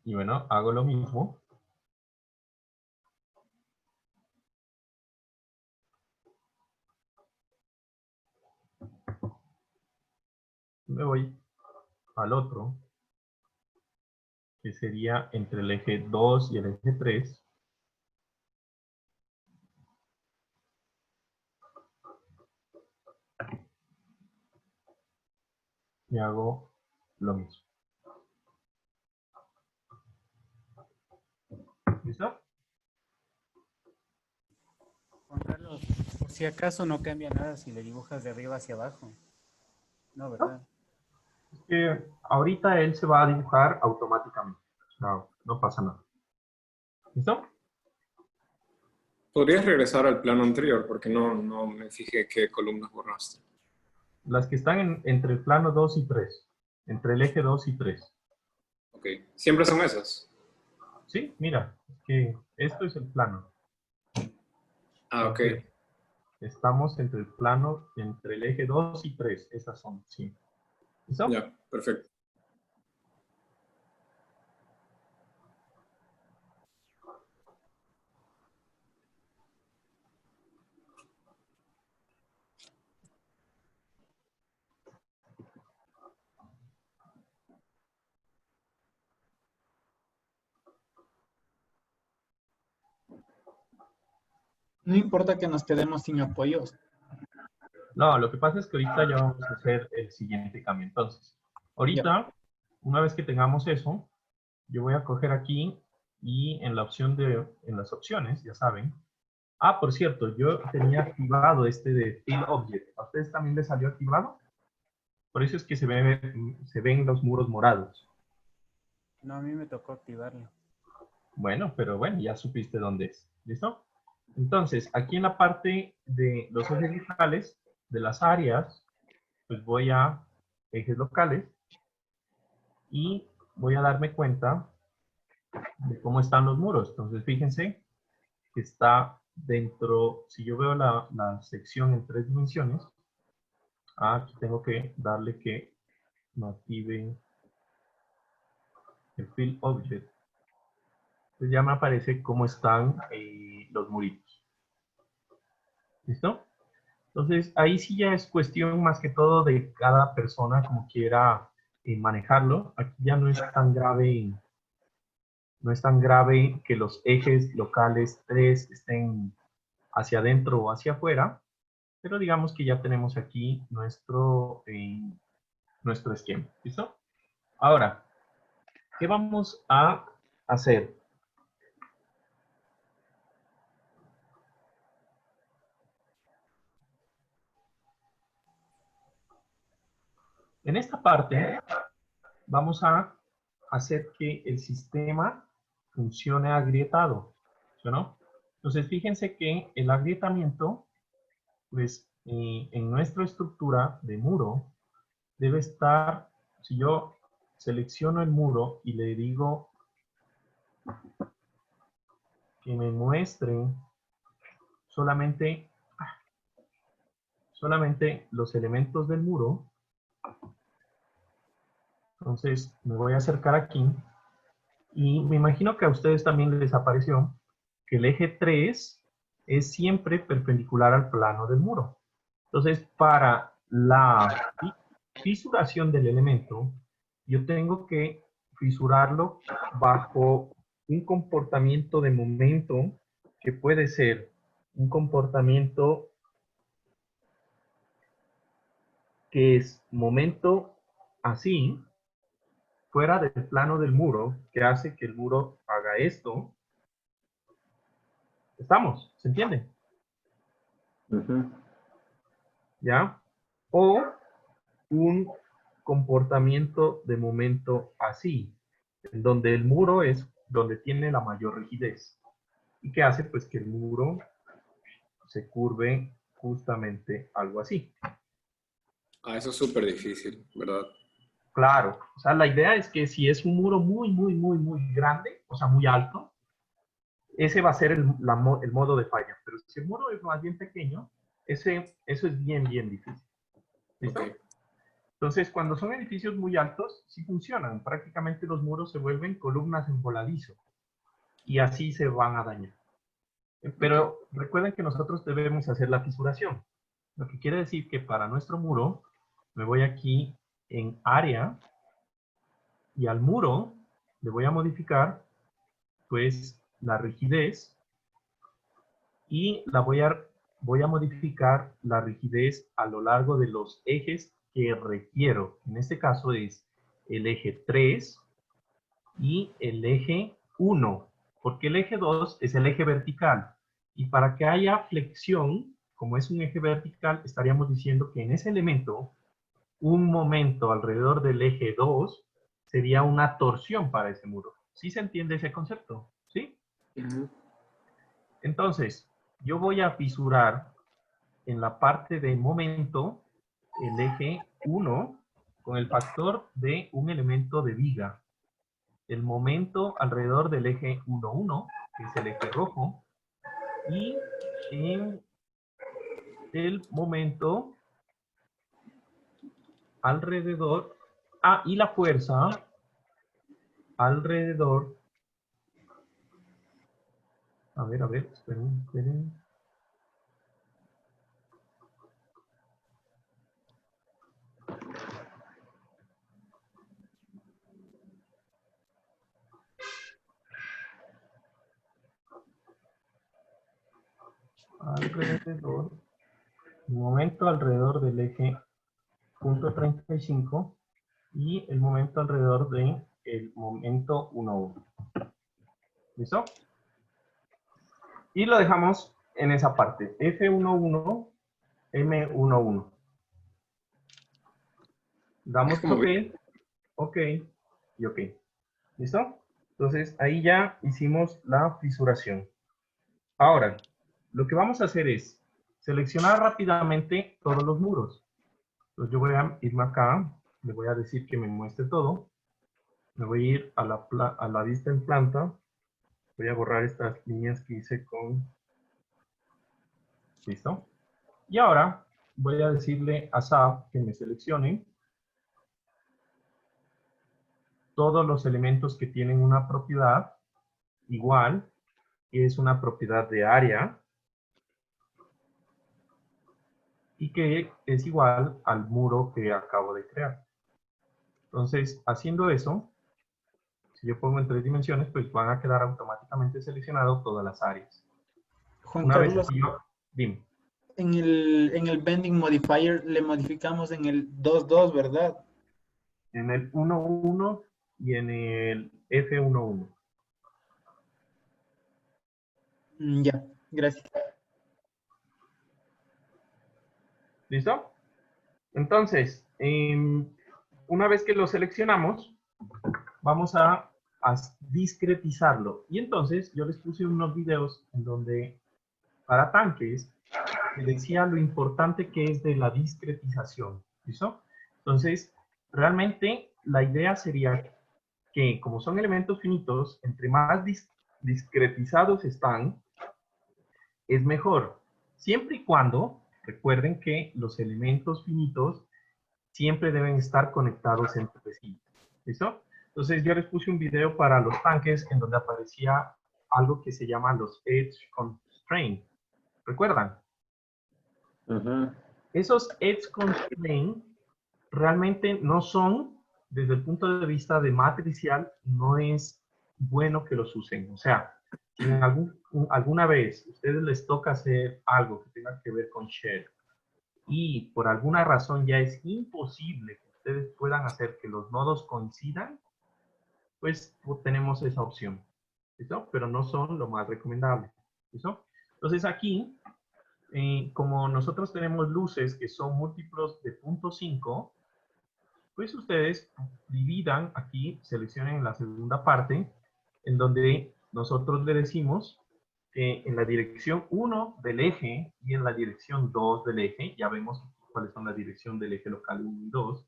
Y bueno, hago lo mismo. Me voy al otro, que sería entre el eje 2 y el eje 3. Y hago lo mismo. ¿Listo? Juan Carlos, por si acaso no cambia nada si le dibujas de arriba hacia abajo. No, ¿verdad? Es que ahorita él se va a dibujar automáticamente. No pasa nada. ¿Listo? ¿Podrías regresar al plano anterior? Porque no me fijé qué columnas borraste. Las que están entre el plano 2 y 3. Entre el eje 2 y 3. Ok. ¿Siempre son esas? Sí, mira, es que esto es el plano. Ah, ok. Entonces, estamos entre el eje 2 y 3. Esas son, sí. ¿Listo? Ya, perfecto. No importa que nos quedemos sin apoyos. No, lo que pasa es que ahorita ya vamos a hacer el siguiente cambio. Entonces, ahorita, una vez que tengamos eso, yo voy a coger aquí y en las opciones, ya saben. Ah, por cierto, yo tenía activado este de Fill Object. ¿A ustedes también les salió activado? Por eso es que se ven los muros morados. No, a mí me tocó activarlo. Bueno, pero bueno, ya supiste dónde es. ¿Listo? Entonces, aquí en la parte de los ejes locales, de las áreas, pues voy a ejes locales y voy a darme cuenta de cómo están los muros. Entonces, fíjense que está dentro, si yo veo la sección en 3 dimensiones, aquí tengo que darle que me active el Fill Object. Entonces ya me aparece cómo están los muritos. ¿Listo? Entonces, ahí sí ya es cuestión más que todo de cada persona como quiera manejarlo. Aquí ya no es tan grave, no es tan grave que los ejes locales 3 estén hacia adentro o hacia afuera, pero digamos que ya tenemos aquí nuestro esquema. ¿Listo? Ahora, ¿qué vamos a hacer? En esta parte vamos a hacer que el sistema funcione agrietado, ¿sí o no? Entonces, fíjense que el agrietamiento, pues, en nuestra estructura de muro, debe estar, si yo selecciono el muro y le digo que me muestre solamente los elementos del muro, entonces me voy a acercar aquí y me imagino que a ustedes también les apareció que el eje 3 es siempre perpendicular al plano del muro. Entonces, para la fisuración del elemento, yo tengo que fisurarlo bajo un comportamiento de momento que puede ser un comportamiento que es momento así, fuera del plano del muro, que hace que el muro haga esto. ¿Estamos? ¿Se entiende? ¿Ya? O un comportamiento de momento así, en donde el muro es donde tiene la mayor rigidez. ¿Y qué hace? Pues que el muro se curve justamente algo así. Ah, eso es súper difícil, ¿verdad? Claro, o sea, la idea es que si es un muro muy grande, o sea, muy alto, ese va a ser el modo de falla. Pero si el muro es más bien pequeño, eso es bien difícil. ¿Listo? Ok. Entonces, cuando son edificios muy altos, sí funcionan. Prácticamente los muros se vuelven columnas en voladizo. Y así se van a dañar. Pero recuerden que nosotros debemos hacer la fisuración. Lo que quiere decir que para nuestro muro, me voy aquí en área y al muro le voy a modificar pues la rigidez y voy a modificar la rigidez a lo largo de los ejes que requiero. En este caso es el eje 3 y el eje 1, porque el eje 2 es el eje vertical. Y para que haya flexión, como es un eje vertical, estaríamos diciendo que en ese elemento, un momento alrededor del eje 2 sería una torsión para ese muro. ¿Sí se entiende ese concepto? ¿Sí? Entonces, yo voy a fisurar en la parte de momento el eje 1 con el factor de un elemento de viga. El momento alrededor del eje 1, 1, que es el eje rojo, y en el momento alrededor, y la fuerza alrededor, a ver, esperen. Alrededor, el momento alrededor del eje punto 35 y el momento alrededor del momento 1, 1. ¿Listo? Y lo dejamos en esa parte, F11, M11. Damos como OK y OK. ¿Listo? Entonces ahí ya hicimos la fisuración. Ahora, lo que vamos a hacer es seleccionar rápidamente todos los muros. Entonces yo voy a irme acá, le voy a decir que me muestre todo. Me voy a ir a la vista en planta Voy a borrar estas líneas que hice con... ¿Listo? Y ahora voy a decirle a SAP que me seleccione todos los elementos que tienen una propiedad igual, que es una propiedad de área, y que es igual al muro que acabo de crear. Entonces, haciendo eso, si yo pongo en 3 dimensiones, pues van a quedar automáticamente seleccionadas todas las áreas. Juan Una vez Carlos, que yo... Dime. en el Bending Modifier le modificamos en el 2.2, ¿verdad? En el 1.1 y en el F1.1. Ya, gracias. ¿Listo? Entonces, una vez que lo seleccionamos, vamos a discretizarlo. Y entonces yo les puse unos videos en donde, para tanques, me decía lo importante que es de la discretización. ¿Listo? Entonces, realmente la idea sería que, como son elementos finitos, entre más discretizados están, es mejor. Siempre y cuando, recuerden que los elementos finitos siempre deben estar conectados entre sí. ¿Listo? Entonces yo les puse un video para los tanques en donde aparecía algo que se llama los Edge Constraint. ¿Recuerdan? Esos Edge Constraint realmente no son, desde el punto de vista de matricial, no es bueno que los usen. O sea, si en alguna vez a ustedes les toca hacer algo que tenga que ver con shell y por alguna razón ya es imposible que ustedes puedan hacer que los nodos coincidan, pues tenemos esa opción. ¿Listo? Pero no son lo más recomendable. ¿Listo? Entonces aquí, como nosotros tenemos luces que son múltiplos de 0.5, pues ustedes dividan aquí, seleccionen la segunda parte, en donde nosotros le decimos que en la dirección 1 del eje y en la dirección 2 del eje, ya vemos cuáles son la dirección del eje local 1 y 2,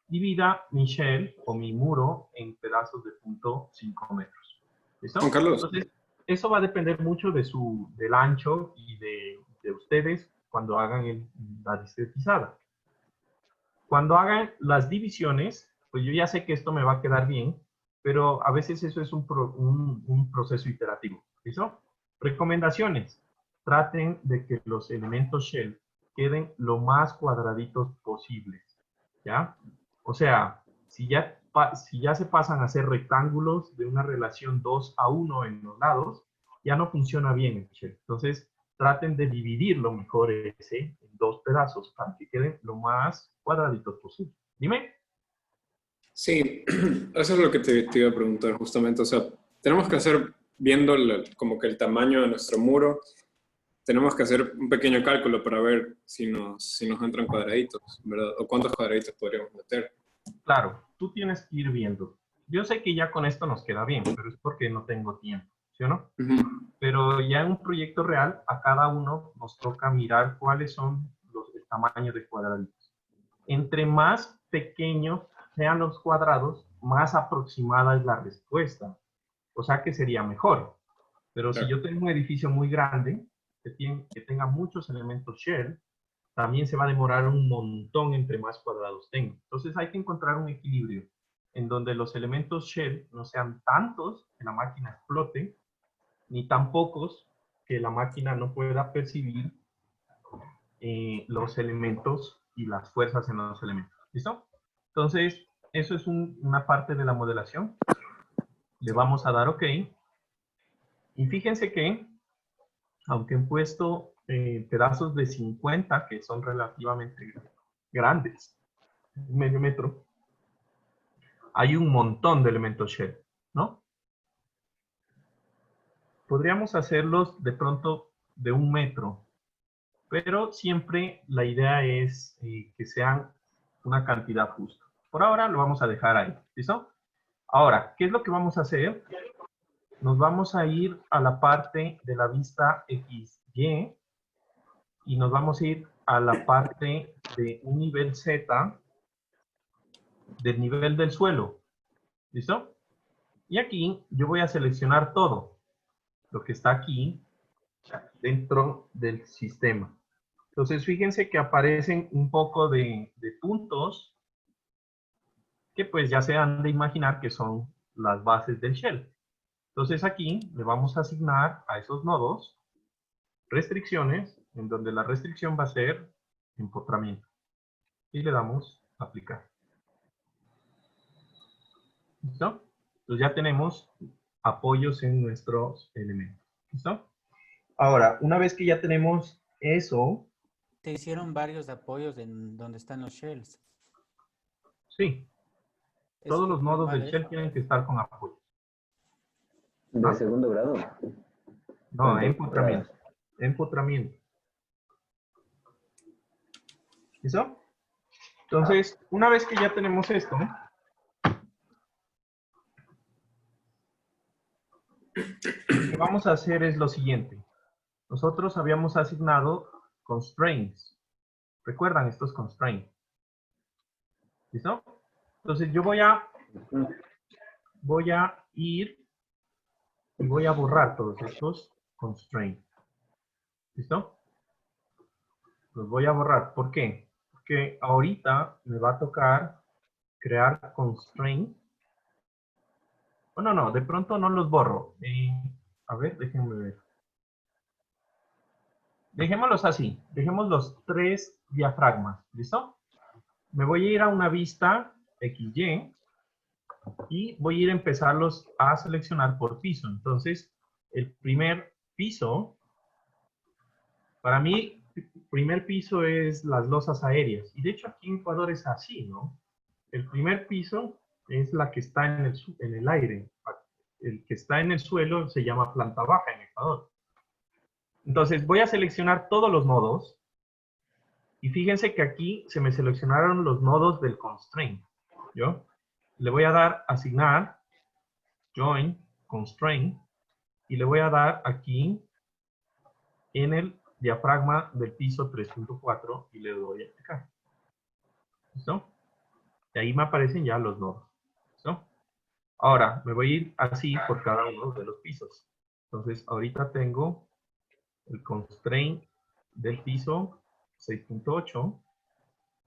divida mi shell o mi muro en pedazos de 0.5 metros. ¿Listo? Juan Carlos. Entonces, eso va a depender mucho del ancho y de ustedes cuando hagan la discretizada. Cuando hagan las divisiones, pues yo ya sé que esto me va a quedar bien, pero a veces eso es un proceso iterativo. ¿Listo? Recomendaciones. Traten de que los elementos shell queden lo más cuadraditos posibles. ¿Ya? O sea, si ya se pasan a hacer rectángulos de una relación 2:1 en los lados, ya no funciona bien el shell. Entonces, traten de dividirlo mejor ese en 2 pedazos para que queden lo más cuadraditos posible. Dime. Sí, eso es lo que te iba a preguntar justamente. O sea, tenemos que hacer, viendo como que el tamaño de nuestro muro, tenemos que hacer un pequeño cálculo para ver si nos entran cuadraditos, ¿verdad? O cuántos cuadraditos podríamos meter. Claro, tú tienes que ir viendo. Yo sé que ya con esto nos queda bien, pero es porque no tengo tiempo, ¿sí o no? Pero ya en un proyecto real, a cada uno nos toca mirar cuáles son el tamaño de cuadraditos. Entre más pequeños sean los cuadrados, más aproximada es la respuesta. O sea que sería mejor. Pero si yo tengo un edificio muy grande, que tenga muchos elementos shell, también se va a demorar un montón entre más cuadrados tengo. Entonces hay que encontrar un equilibrio en donde los elementos shell no sean tantos que la máquina explote, ni tan pocos que la máquina no pueda percibir los elementos y las fuerzas en los elementos. ¿Listo? Entonces, eso es una parte de la modelación. Le vamos a dar OK. Y fíjense que, aunque he puesto pedazos de 50, que son relativamente grandes, medio metro, hay un montón de elementos shell, ¿no? Podríamos hacerlos de pronto de 1 metro, pero siempre la idea es que sean una cantidad justa. Por ahora lo vamos a dejar ahí, ¿listo? Ahora, ¿qué es lo que vamos a hacer? Nos vamos a ir a la parte de la vista XY y nos vamos a ir a la parte de un nivel Z del nivel del suelo. ¿Listo? Y aquí yo voy a seleccionar todo. lo que está aquí dentro del sistema. Entonces, fíjense que aparecen un poco de puntos que pues ya se han de imaginar que son las bases del shell. Entonces aquí le vamos a asignar a esos nodos restricciones, en donde la restricción va a ser empotramiento. Y le damos aplicar. ¿Listo? Entonces ya tenemos apoyos en nuestros elementos. ¿Listo? Ahora, una vez que ya tenemos eso, Te hicieron varios apoyos en donde están los shells. sí, Es todos los nodos normal del shell eso. tienen que estar con apoyo. De ¿Ah? segundo grado. No, empotramiento. Empotramiento. ¿Listo? Entonces, una vez que ya tenemos esto, lo que vamos a hacer es lo siguiente. Nosotros habíamos asignado constraints. ¿Recuerdan estos constraints? ¿Listo? Entonces yo voy a ir y voy a borrar todos estos constraints. ¿Listo? Los voy a borrar. ¿Por qué? Porque ahorita me va a tocar crear constraint. Oh, no, de pronto no los borro. A ver, déjenme ver. Dejémoslos así. Dejemos los 3 diafragmas. ¿Listo? Me voy a ir a una vista XY y voy a ir a empezarlos a seleccionar por piso. Entonces, el primer piso, para mí, primer piso es las losas aéreas. Y de hecho aquí en Ecuador es así, ¿no? El primer piso es la que está en el aire. El que está en el suelo se llama planta baja en Ecuador. Entonces voy a seleccionar todos los nodos. Y fíjense que aquí se me seleccionaron los nodos del constraint. ¿Yo? Le voy a dar asignar, join, constraint, y le voy a dar aquí en el diafragma del piso 3.4 y le doy a aplicar. ¿Listo? Y ahí me aparecen ya los nodos. ¿Listo? Ahora, me voy a ir así por cada uno de los pisos. Entonces, ahorita tengo el constraint del piso 6.8,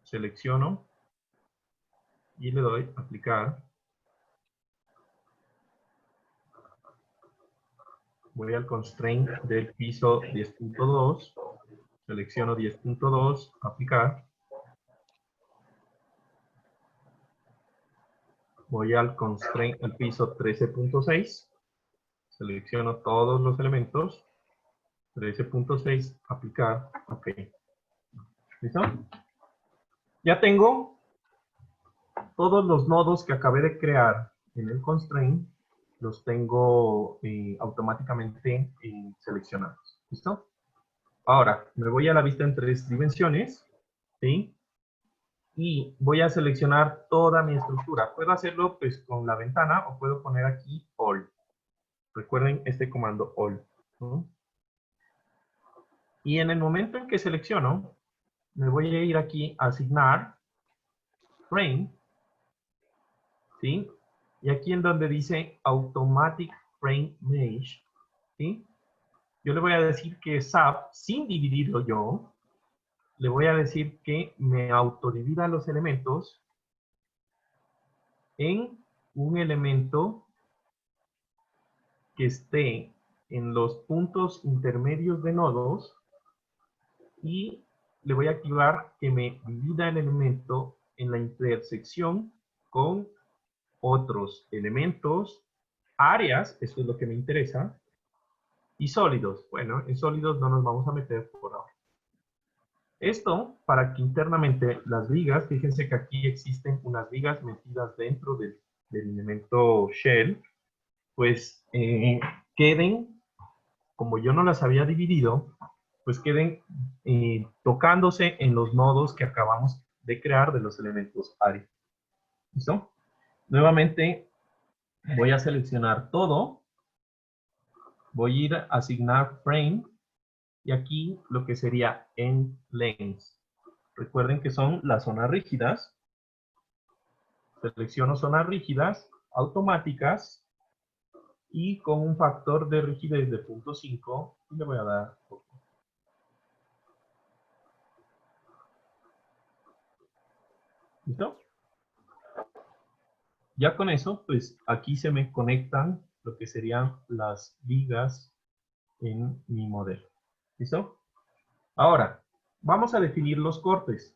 selecciono y le doy aplicar. Voy al constraint del piso 10.2, selecciono 10.2, aplicar. Voy al constraint, al piso 13.6, selecciono todos los elementos, 13.6, aplicar, ok. ¿Listo? Ya tengo todos los nodos que acabé de crear en el constraint, los tengo automáticamente seleccionados. ¿Listo? Ahora, me voy a la vista en 3 dimensiones, ¿sí? Y voy a seleccionar toda mi estructura. Puedo hacerlo pues con la ventana o puedo poner aquí all. Recuerden este comando all, ¿no? Y en el momento en que selecciono, me voy a ir aquí a asignar frame, ¿sí? Y aquí en donde dice automatic frame mesh, ¿sí? Yo le voy a decir que SAP, sin dividirlo yo, le voy a decir que me autodivida los elementos en un elemento que esté en los puntos intermedios de nodos y le voy a activar que me divida el elemento en la intersección con otros elementos, áreas, eso es lo que me interesa, y sólidos. Bueno, en sólidos no nos vamos a meter por ahora. Esto para que internamente las vigas, fíjense que aquí existen unas vigas metidas dentro del elemento shell, pues queden, como yo no las había dividido, pues queden tocándose en los nodos que acabamos de crear de los elementos área. ¿Listo? Nuevamente voy a seleccionar todo, voy a ir a asignar frame, y aquí lo que sería end length. Recuerden que son las zonas rígidas. Selecciono zonas rígidas, automáticas, y con un factor de rigidez de 0.5 le voy a dar. ¿Listo? Ya con eso, pues aquí se me conectan lo que serían las vigas en mi modelo. ¿Listo? Ahora, vamos a definir los cortes.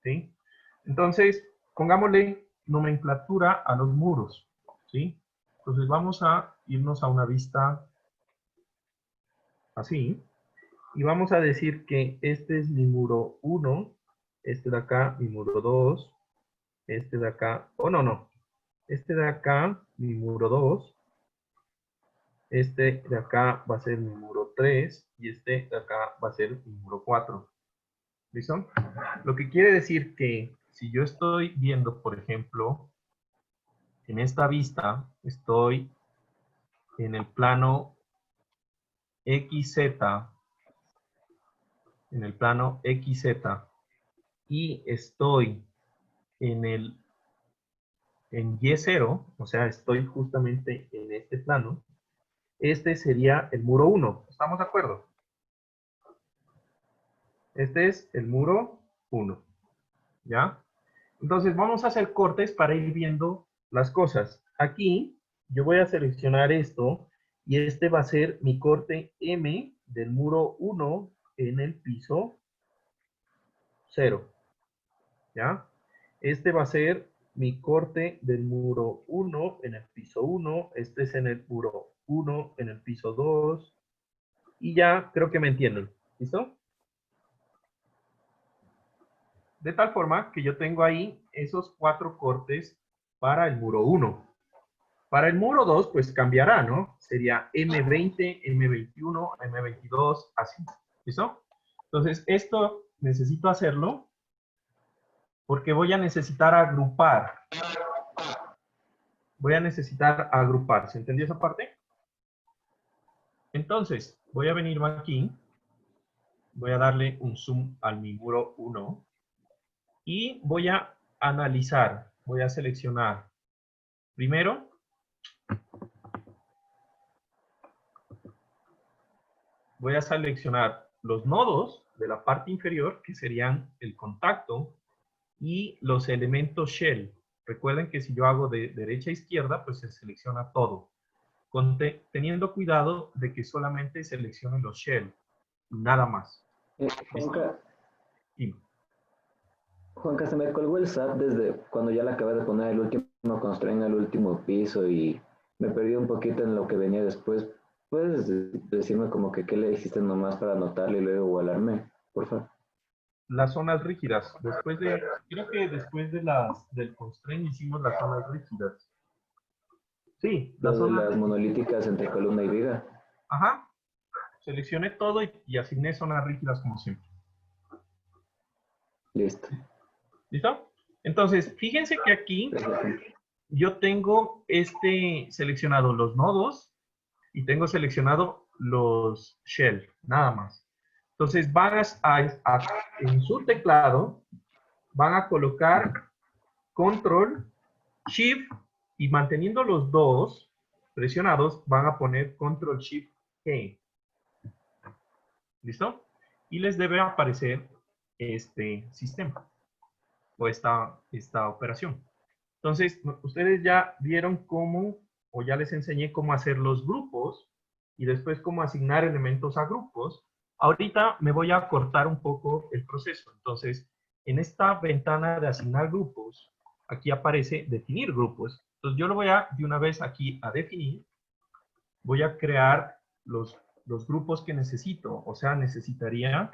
¿Sí? Entonces, pongámosle nomenclatura a los muros. ¿Sí? Entonces vamos a irnos a una vista así. Y vamos a decir que este es mi muro 1, este de acá mi muro 2, este de acá, no. Este de acá, mi muro 2. Este de acá va a ser mi muro 3. Y este de acá va a ser mi muro 4. ¿Listo? Lo que quiere decir que si yo estoy viendo, por ejemplo, en esta vista, estoy en el plano XZ, en el plano XZ, y estoy en Y0, o sea, estoy justamente en este plano, este sería el muro 1. ¿Estamos de acuerdo? Este es el muro 1. ¿Ya? Entonces vamos a hacer cortes para ir viendo las cosas. Aquí yo voy a seleccionar esto y este va a ser mi corte M del muro 1 en el piso 0. ¿Ya? Este va a ser mi corte del muro 1 en el piso 1. Este es en el muro 1 en el piso 2. Y ya creo que me entienden. ¿Listo? De tal forma que yo tengo ahí esos 4 cortes para el muro 1. Para el muro 2, pues cambiará, ¿no? Sería M20, M21, M22, así. ¿Listo? Entonces, esto necesito hacerlo porque voy a necesitar agrupar. Voy a necesitar agrupar. ¿Se entendió esa parte? Entonces, voy a venirme aquí. Voy a darle un zoom al mi muro 1. Y voy a analizar. Voy a seleccionar. Primero, voy a seleccionar los nodos de la parte inferior, que serían el contacto, y los elementos shell. Recuerden que si yo hago de derecha a izquierda, pues se selecciona todo. Teniendo cuidado de que solamente seleccione los shell, nada más. Juanca, se me colgó el SAP desde cuando ya le acabé de poner el último constraint al último piso y me perdí un poquito en lo que venía después. ¿Puedes decirme como que qué le hiciste nomás para anotarle y luego igualarme, por favor? Las zonas rígidas. Creo que después del constraint hicimos las zonas rígidas. Sí, las monolíticas entre columna y viga. Ajá. Seleccioné todo y asigné zonas rígidas como siempre. Listo. ¿Listo? Entonces, fíjense que aquí yo tengo seleccionado los nodos y tengo seleccionado los shell, nada más. Entonces, en su teclado, van a colocar Control, Shift, y manteniendo los dos presionados, van a poner Control, Shift, K. ¿Listo? Y les debe aparecer este sistema o esta operación. Entonces, ustedes ya vieron cómo, o ya les enseñé cómo hacer los grupos y después cómo asignar elementos a grupos. Ahorita me voy a cortar un poco el proceso. Entonces, en esta ventana de asignar grupos, aquí aparece definir grupos. Entonces, yo lo voy a, de una vez aquí a definir. Voy a crear los grupos que necesito. O sea, necesitaría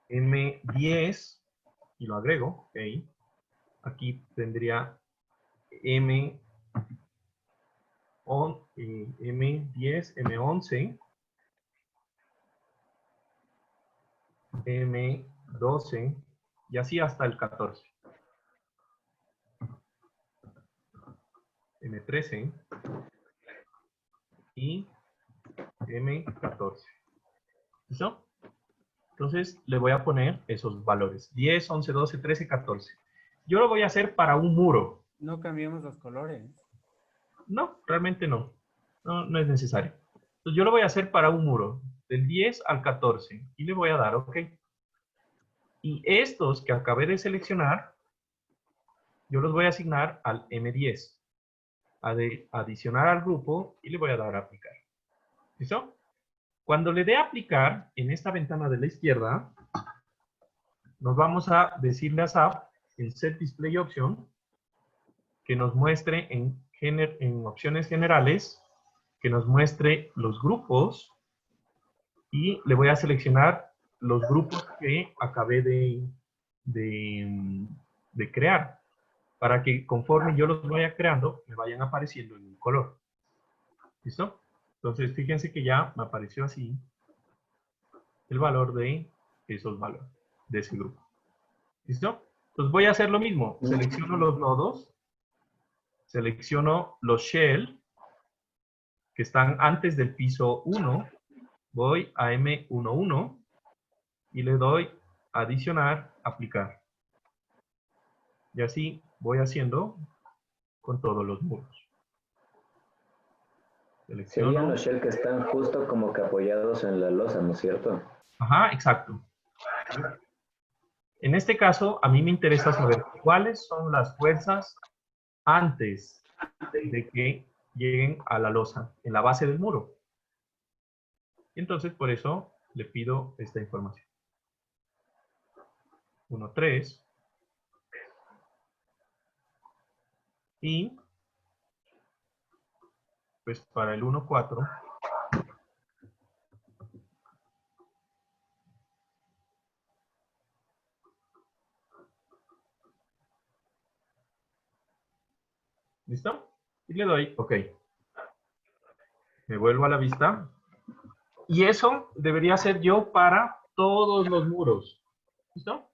M10, y lo agrego, ok. Aquí tendría M10, M11, M12, y así hasta el 14. M13 y M14. ¿Listo? Entonces le voy a poner esos valores. 10, 11, 12, 13, 14. Yo lo voy a hacer para un muro. No cambiamos los colores. No, realmente no. No es necesario. Entonces yo lo voy a hacer para un muro, del 10 al 14, y le voy a dar OK. Y estos que acabé de seleccionar, yo los voy a asignar al M10. Adicionar al grupo y le voy a dar a aplicar. ¿Listo? Cuando le dé a aplicar, en esta ventana de la izquierda, nos vamos a decirle a SAP, en Set Display Option, que nos muestre en opciones generales, que nos muestre los grupos, y le voy a seleccionar los grupos que acabé de crear, para que conforme yo los vaya creando, me vayan apareciendo en un color. ¿Listo? Entonces, fíjense que ya me apareció así el valor de esos valores, de ese grupo. ¿Listo? Entonces voy a hacer lo mismo. Selecciono los nodos, selecciono los shell, que están antes del piso 1, voy a M11 y le doy adicionar, aplicar. Y así voy haciendo con todos los muros. Serían los shell que están justo como que apoyados en la losa, ¿no es cierto? Ajá, exacto. En este caso, a mí me interesa saber cuáles son las fuerzas antes de que lleguen a la losa, en la base del muro. Y entonces, por eso, le pido esta información. 1.3. Y, pues, para el 1.4, ¿listo? Y le doy OK. Me vuelvo a la vista. Y eso debería ser yo para todos los muros. ¿Listo?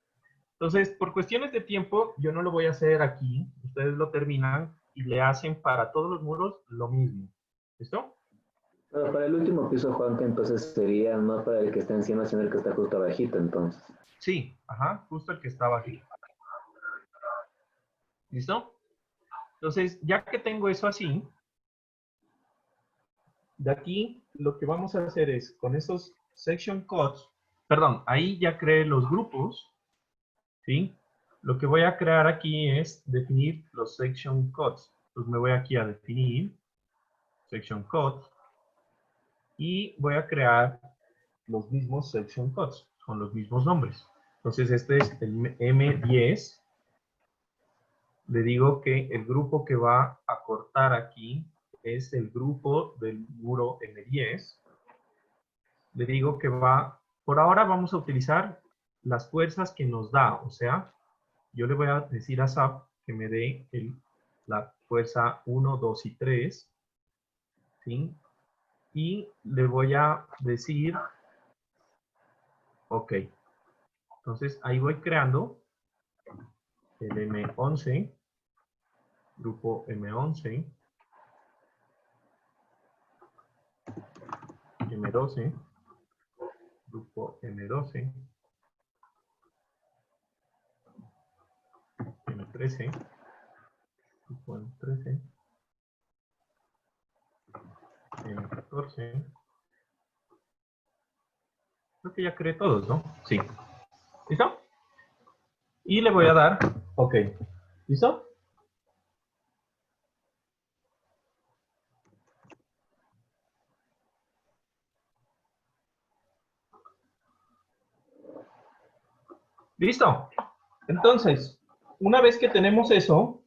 Entonces, por cuestiones de tiempo, yo no lo voy a hacer aquí. Ustedes lo terminan y le hacen para todos los muros lo mismo. ¿Listo? Pero para el último piso, Juan, que entonces sería no para el que está encima, sino el que está justo abajito, entonces. Sí, ajá, justo el que estaba aquí. ¿Listo? Entonces, ya que tengo eso así, de aquí lo que vamos a hacer es, con esos section codes, perdón, ahí ya creé los grupos, ¿sí? Lo que voy a crear aquí es definir los section codes. Entonces me voy aquí a definir section codes y voy a crear los mismos section codes, con los mismos nombres. Entonces este es el M10. Le digo que el grupo que va a cortar aquí es el grupo del muro M10. Le digo que por ahora vamos a utilizar las fuerzas que nos da, o sea, yo le voy a decir a SAP que me dé la fuerza 1, 2 y 3, ¿sí? Y le voy a decir, OK. Entonces ahí voy creando el M11, grupo M11, M12, grupo M12, M13, grupo M13, M14. Creo que ya creé todos, ¿no? Sí. ¿Listo? Y le voy a dar OK. ¿Listo? ¿Listo? Entonces, una vez que tenemos eso,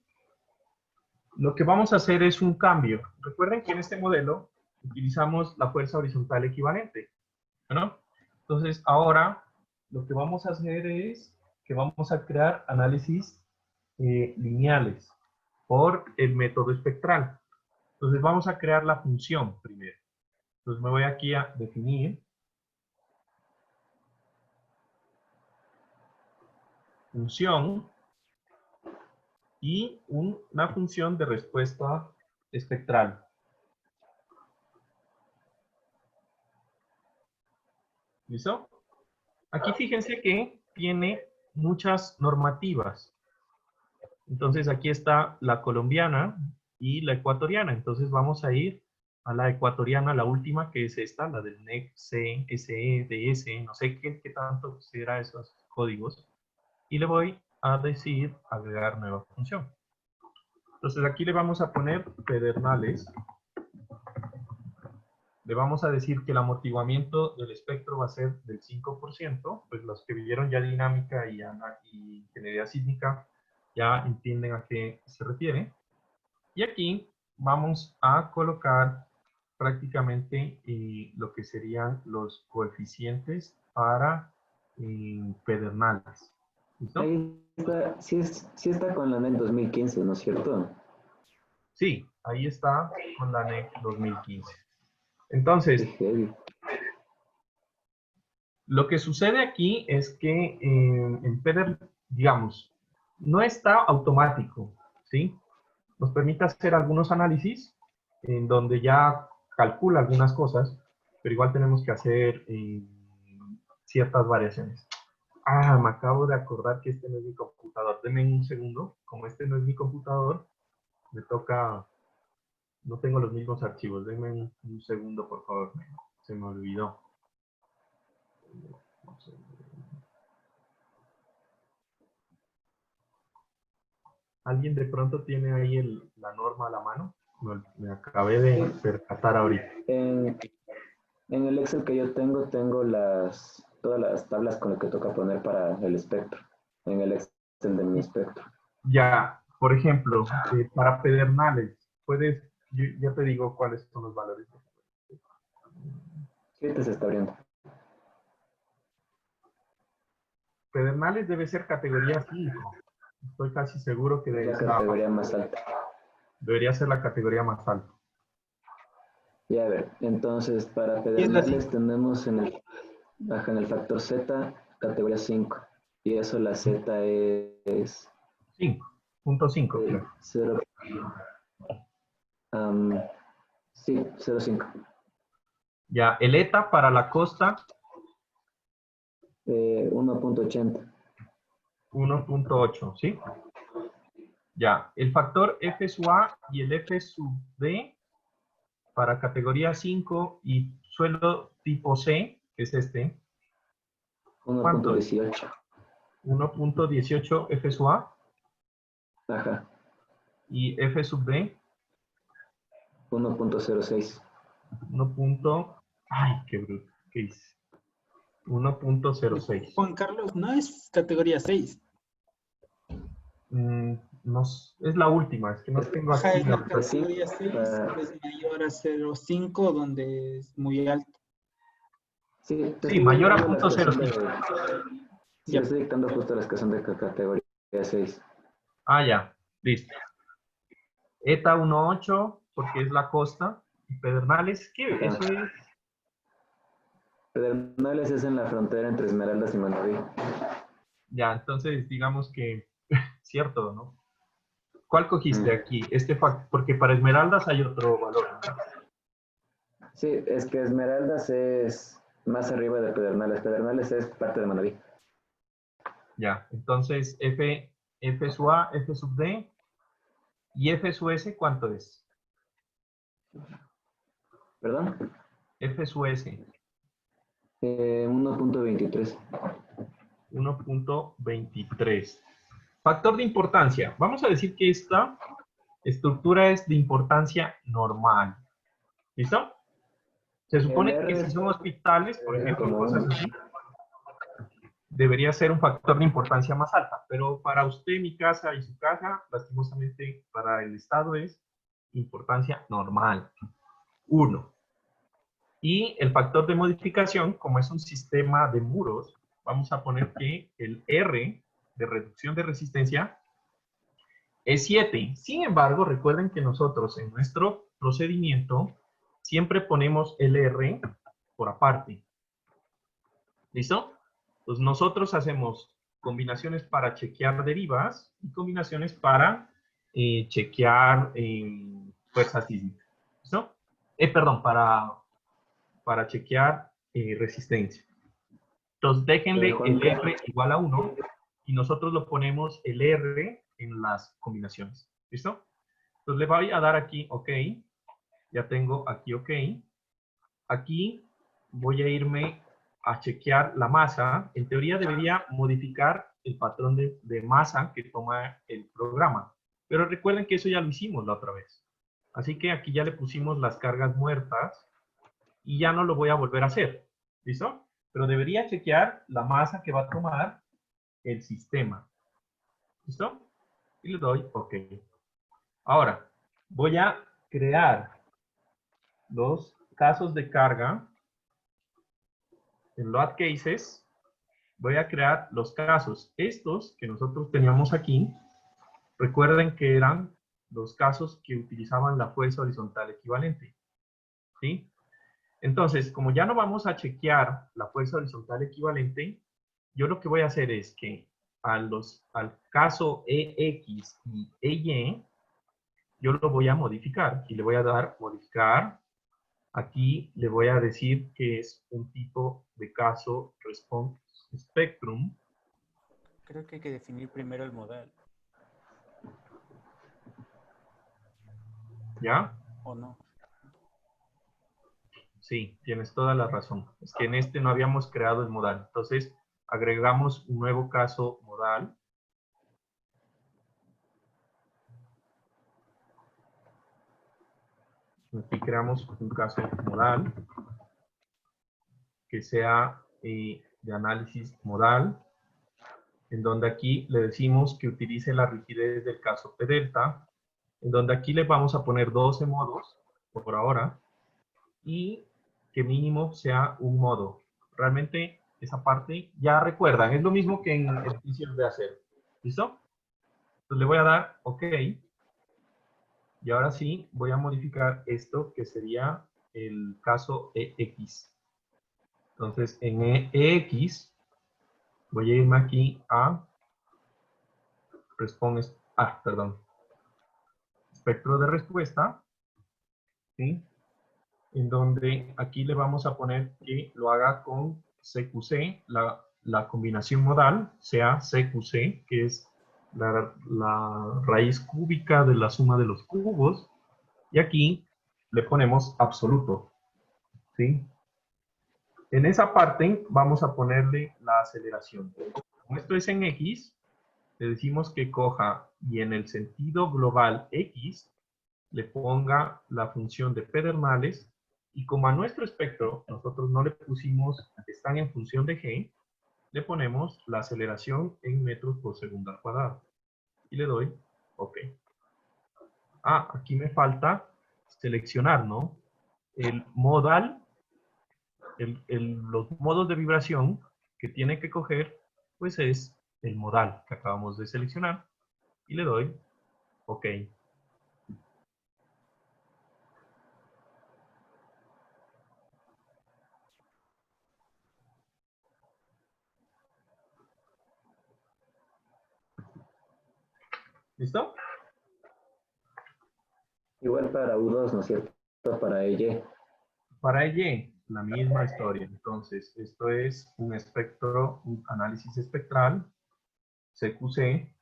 lo que vamos a hacer es un cambio. Recuerden que en este modelo utilizamos la fuerza horizontal equivalente, ¿no? Entonces, ahora lo que vamos a hacer es que vamos a crear análisis lineales por el método espectral. Entonces, vamos a crear la función primero. Entonces, me voy aquí a definir función y una función de respuesta espectral. ¿Listo? Aquí fíjense que tiene muchas normativas. Entonces aquí está la colombiana y la ecuatoriana. Entonces vamos a ir a la ecuatoriana, la última, que es esta, la del NEC, C, SE, DS, no sé qué tanto será esos códigos. Y le voy a decir agregar nueva función. Entonces aquí le vamos a poner pedernales. Le vamos a decir que el amortiguamiento del espectro va a ser del 5%, pues los que vieron ya dinámica y ingeniería sísmica ya entienden a qué se refiere. Y aquí vamos a colocar prácticamente lo que serían los coeficientes para pedernales. ¿Listo? Ahí está, sí está con la NEC 2015, ¿no es cierto? Sí, ahí está con la NEC 2015. Entonces, Qué heavy. lo que sucede aquí es que en PEDER, digamos, no está automático, ¿sí? Nos permite hacer algunos análisis en donde ya calcula algunas cosas, pero igual tenemos que hacer ciertas variaciones. Ah, me acabo de acordar que este no es mi computador. Denme un segundo. Como este no es mi computador, me toca... No tengo los mismos archivos. Denme un segundo, por favor. Se me olvidó. ¿Alguien de pronto tiene ahí la norma a la mano? Me acabé de percatar ahorita. En el Excel que yo tengo todas las tablas con las que toca poner para el espectro. En el Excel de mi espectro. Ya, por ejemplo, para pedernales, ya te digo cuáles son los valores. ¿Qué te se está abriendo? Pedernales debe ser categoría 5. Estoy casi seguro que Es la categoría más alta. debería ser la categoría más alta. Ya a ver, entonces para pedernales tenemos en el factor Z categoría 5. Y eso la Z es 5.5, claro. 0. Sí, 0.5. Ya, el ETA para la costa, 1.80. 1.8, ¿sí? Ya, el factor F sub A y el F sub D para categoría 5 y suelo tipo C, que es este. 1.18. 1.18 F sub A. Ajá. Y F sub D. 1.06. 1. Ay, qué bruto. ¿Qué hice? 1.06. Juan Carlos, no es categoría 6. No, es la última, es que no tengo Ajá, aquí. es la la- categoría 6, es mayor a 0.5, donde es muy alto. Sí, Sí, mayor a punto las que son 0.5. Sí, estoy dictando justo las que son de categoría 6. Ah, ya, listo. ETA 1.8, porque es la costa. Y Pedernales, ¿qué? Ajá. Eso es. Pedernales es en la frontera entre Esmeraldas y Manaví. Ya, entonces digamos que, cierto, ¿no? ¿Cuál cogiste aquí? Porque para Esmeraldas hay otro valor, ¿no? Sí, es que Esmeraldas es más arriba de Pedernales. Pedernales es parte de Manaví. Ya, entonces F sub A, F sub D y F sub S, ¿cuánto es? ¿Perdón? F sub S, 1.23. 1.23. Factor de importancia. Vamos a decir que esta estructura es de importancia normal. ¿Listo? Se supone que si son hospitales, por ejemplo, cosas así, debería ser un factor de importancia más alta. Pero para usted, mi casa y su casa, lastimosamente para el Estado es importancia normal. 1. Y el factor de modificación, como es un sistema de muros, vamos a poner que el R de reducción de resistencia es 7. Sin embargo, recuerden que nosotros en nuestro procedimiento siempre ponemos el R por aparte. ¿Listo? Pues nosotros hacemos combinaciones para chequear derivas y combinaciones para chequear fuerza sísmica. ¿Listo? Perdón, para chequear resistencia. Entonces, déjenle el R igual a 1 y nosotros lo ponemos el R en las combinaciones. ¿Listo? Entonces le voy a dar aquí OK. Ya tengo aquí OK. Aquí voy a irme a chequear la masa. En teoría debería modificar el patrón de masa que toma el programa. Pero recuerden que eso ya lo hicimos la otra vez. Así que aquí ya le pusimos las cargas muertas y ya no lo voy a volver a hacer. ¿Listo? Pero debería chequear la masa que va a tomar el sistema. ¿Listo? Y le doy OK. Ahora, voy a crear los casos de carga. En load cases, voy a crear los casos. Estos que nosotros teníamos aquí, recuerden que eran los casos que utilizaban la fuerza horizontal equivalente. ¿Sí? Entonces, como ya no vamos a chequear la fuerza horizontal equivalente, yo lo que voy a hacer es que al caso EX y EY, yo lo voy a modificar y le voy a dar modificar. Aquí le voy a decir que es un tipo de caso response spectrum. Creo que hay que definir primero el modal, ¿Ya? ¿o no? Sí, tienes toda la razón. Es que en este no habíamos creado el modal. Entonces, agregamos un nuevo caso modal. Aquí creamos un caso modal que sea de análisis modal, en donde aquí le decimos que utilice la rigidez del caso P delta, en donde aquí le vamos a poner 12 modos por ahora y que mínimo sea un modo. Realmente esa parte ya recuerdan, es lo mismo que en ejercicios de hacer. ¿Listo? Entonces le voy a dar OK. Y ahora sí voy a modificar esto que sería el caso EX. Entonces en EX voy a irme aquí a espectro de respuesta, ¿sí? En donde aquí le vamos a poner que lo haga con CQC, la combinación modal sea CQC, que es la raíz cúbica de la suma de los cubos, y aquí le ponemos absoluto, ¿sí? En esa parte vamos a ponerle la aceleración. Como esto es en X, le decimos que coja y en el sentido global X le ponga la función de pedernales y como a nuestro espectro nosotros no le pusimos, están en función de G, le ponemos la aceleración en metros por segundo al cuadrado. Y le doy OK. Ah, aquí me falta seleccionar, ¿no? El modal, los modos de vibración que tiene que coger, pues es el modal que acabamos de seleccionar. Y le doy OK. ¿Listo? Igual para U2, ¿no es cierto? Para EY. Para Y, la misma historia. Entonces, esto es un espectro, un análisis espectral, CQC.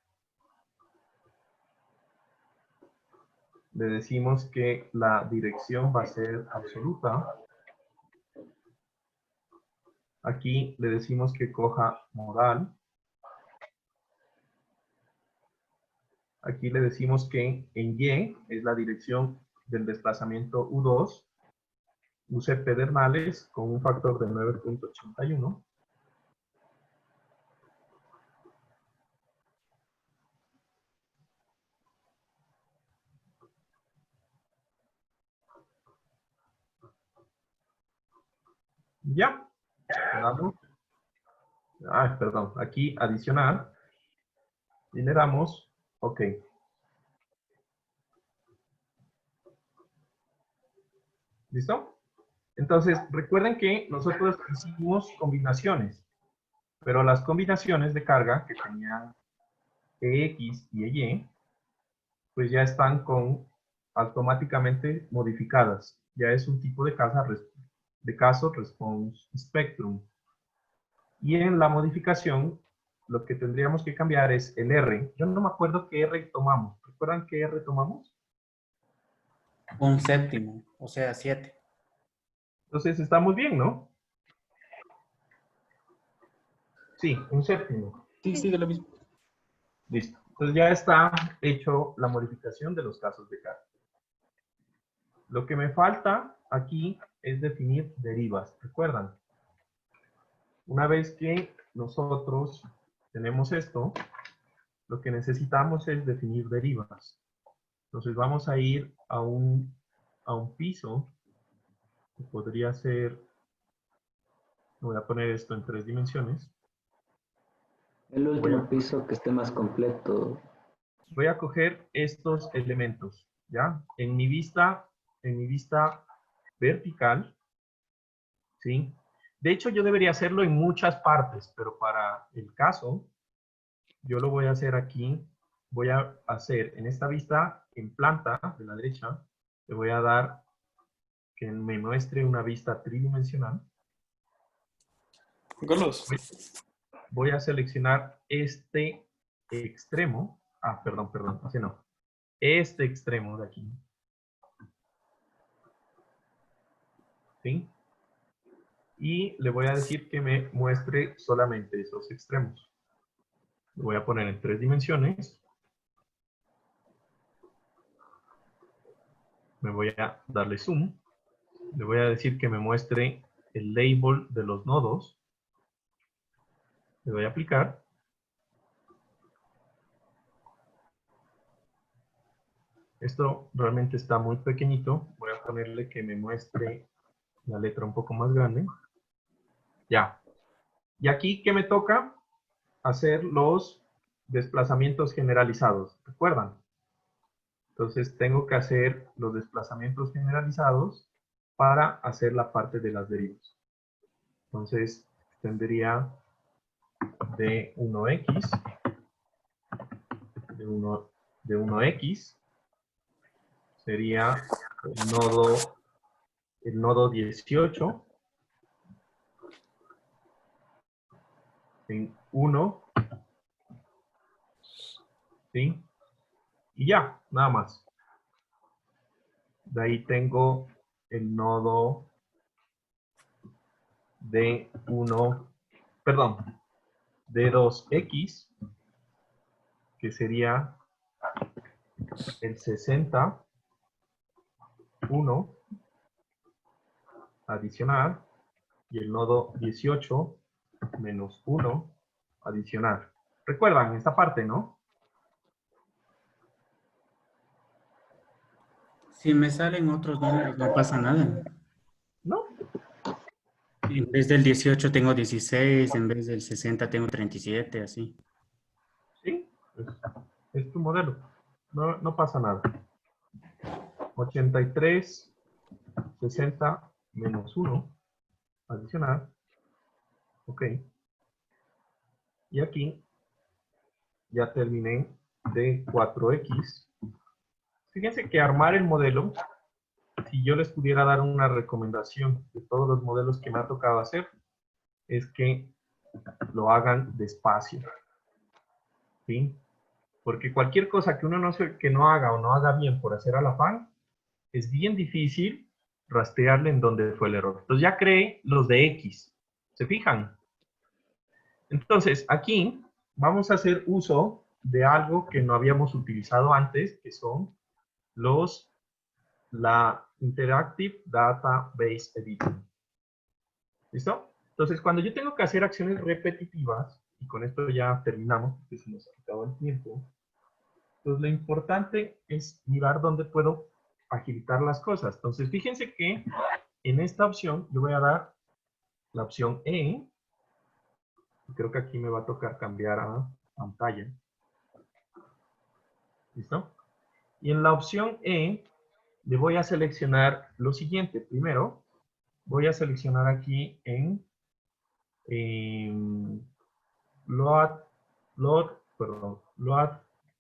Le decimos que la dirección va a ser absoluta. Aquí le decimos que coja modal. Aquí le decimos que en Y es la dirección del desplazamiento U2. Use pedernales con un factor de 9.81. Ya. Damos. Perdón. Aquí adicionar. Y le damos OK. ¿Listo? Entonces, recuerden que nosotros hicimos combinaciones, pero las combinaciones de carga que tenían EX y EY, pues ya están automáticamente modificadas. Ya es un tipo de caso response spectrum. Y en la modificación, lo que tendríamos que cambiar es el R. Yo no me acuerdo qué R tomamos. ¿Recuerdan qué R tomamos? Un séptimo, o sea, 7. Entonces estamos bien, ¿no? Sí, un séptimo. Sí, sigue lo mismo. Listo. Entonces ya está hecho la modificación de los casos de carga. Lo que me falta aquí es definir derivas. ¿Recuerdan? Una vez que nosotros tenemos esto, lo que necesitamos es definir derivas. Entonces vamos a ir a un piso, que podría ser, voy a poner esto en 3 dimensiones. El último Voy a- piso que esté más completo. Voy a coger estos elementos, ¿ya? En mi vista vertical, ¿sí? De hecho, yo debería hacerlo en muchas partes, pero para el caso, yo lo voy a hacer aquí. Voy a hacer en esta vista, en planta de la derecha, le voy a dar que me muestre una vista tridimensional. Juan Carlos, Voy a seleccionar este extremo. Ah, perdón, así no. Este extremo de aquí. ¿Sí? Y le voy a decir que me muestre solamente esos extremos. Lo voy a poner en 3 dimensiones. Me voy a darle zoom. Le voy a decir que me muestre el label de los nodos. Le voy a aplicar. Esto realmente está muy pequeñito. Voy a ponerle que me muestre la letra un poco más grande. Ya. Y aquí, ¿qué me toca? Hacer los desplazamientos generalizados. ¿Recuerdan? Entonces tengo que hacer los desplazamientos generalizados para hacer la parte de las derivas. Entonces tendría de 1x, de 1x, sería el nodo 18, en 1, ¿sí? Y ya, nada más. De ahí tengo el nodo de 1, perdón, de 2x, que sería el 60, 1, adicional, y el nodo 18 menos 1, adicional. ¿Recuerdan esta parte, no? Si me salen otros números, no pasa nada. ¿No? En vez del 18 tengo 16, en vez del 60 tengo 37, así. Sí, es tu modelo. No, no pasa nada. 83, 60 menos 1, adicional. Ok. Y aquí ya terminé de 4x. Fíjense que armar el modelo, si yo les pudiera dar una recomendación de todos los modelos que me ha tocado hacer, es que lo hagan despacio. ¿Sí? Porque cualquier cosa que uno que no haga o no haga bien por hacer al afán, es bien difícil rastrearle en dónde fue el error. Entonces ya creé los de X. ¿Se fijan? Entonces aquí vamos a hacer uso de algo que no habíamos utilizado antes, que son la Interactive Database Editing. ¿Listo? Entonces, cuando yo tengo que hacer acciones repetitivas, y con esto ya terminamos, porque se nos ha acabado el tiempo, pues lo importante es mirar dónde puedo agilitar las cosas. Entonces, fíjense que en esta opción yo voy a dar la opción E. Creo que aquí me va a tocar cambiar a pantalla. ¿Listo? Y en la opción E le voy a seleccionar lo siguiente. Primero, voy a seleccionar aquí en load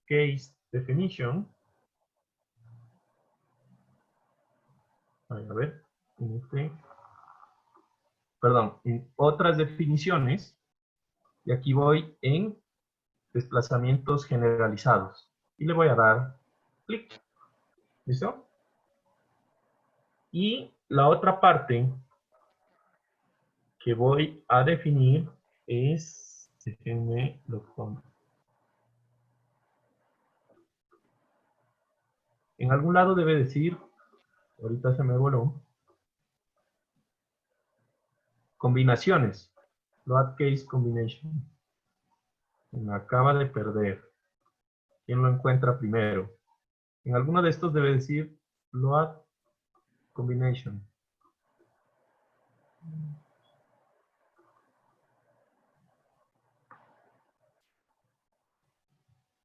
case definition. A ver, en otras definiciones, y aquí voy en desplazamientos generalizados, y le voy a dar clic. ¿Listo? Y la otra parte que voy a definir es, déjenme lo pongo. En algún lado debe decir, ahorita se me voló, combinaciones. Load case combination. Me acaba de perder. ¿Quién lo encuentra primero? En alguno de estos debe decir load combination.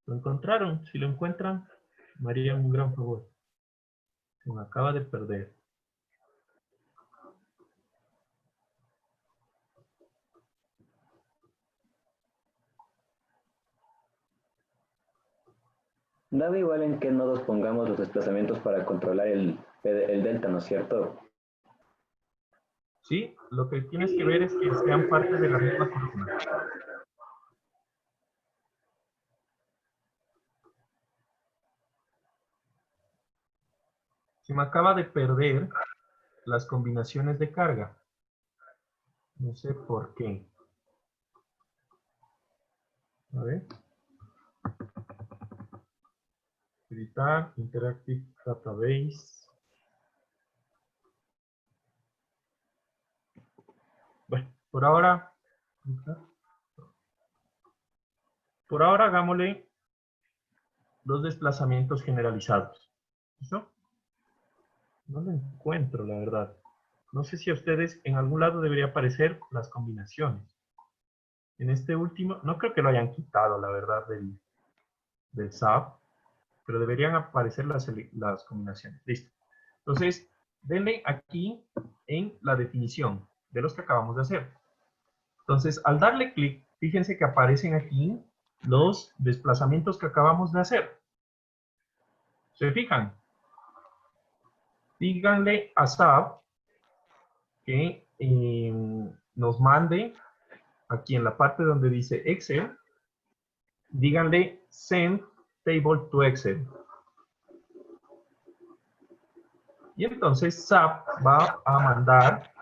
¿Lo encontraron? Si lo encuentran, me harían un gran favor. Se me acaba de perder. Daba igual en qué nodos pongamos los desplazamientos para controlar el delta, ¿no es cierto? Sí, lo que tienes que ver es que sean parte de la misma columna. Se me acaba de perder las combinaciones de carga. No sé por qué. A ver. Editar, Interactive Database. Bueno, por ahora hagámosle los desplazamientos generalizados. ¿Listo? No lo encuentro, la verdad. No sé si a ustedes en algún lado debería aparecer las combinaciones. En este último, no creo que lo hayan quitado, la verdad, del SAP, pero deberían aparecer las combinaciones. Listo. Entonces, denle aquí en la definición de los que acabamos de hacer. Entonces, al darle clic, fíjense que aparecen aquí los desplazamientos que acabamos de hacer. ¿Se fijan? Díganle a SAP que nos mande aquí en la parte donde dice Excel, díganle send table to Excel. Y entonces SAP va a mandar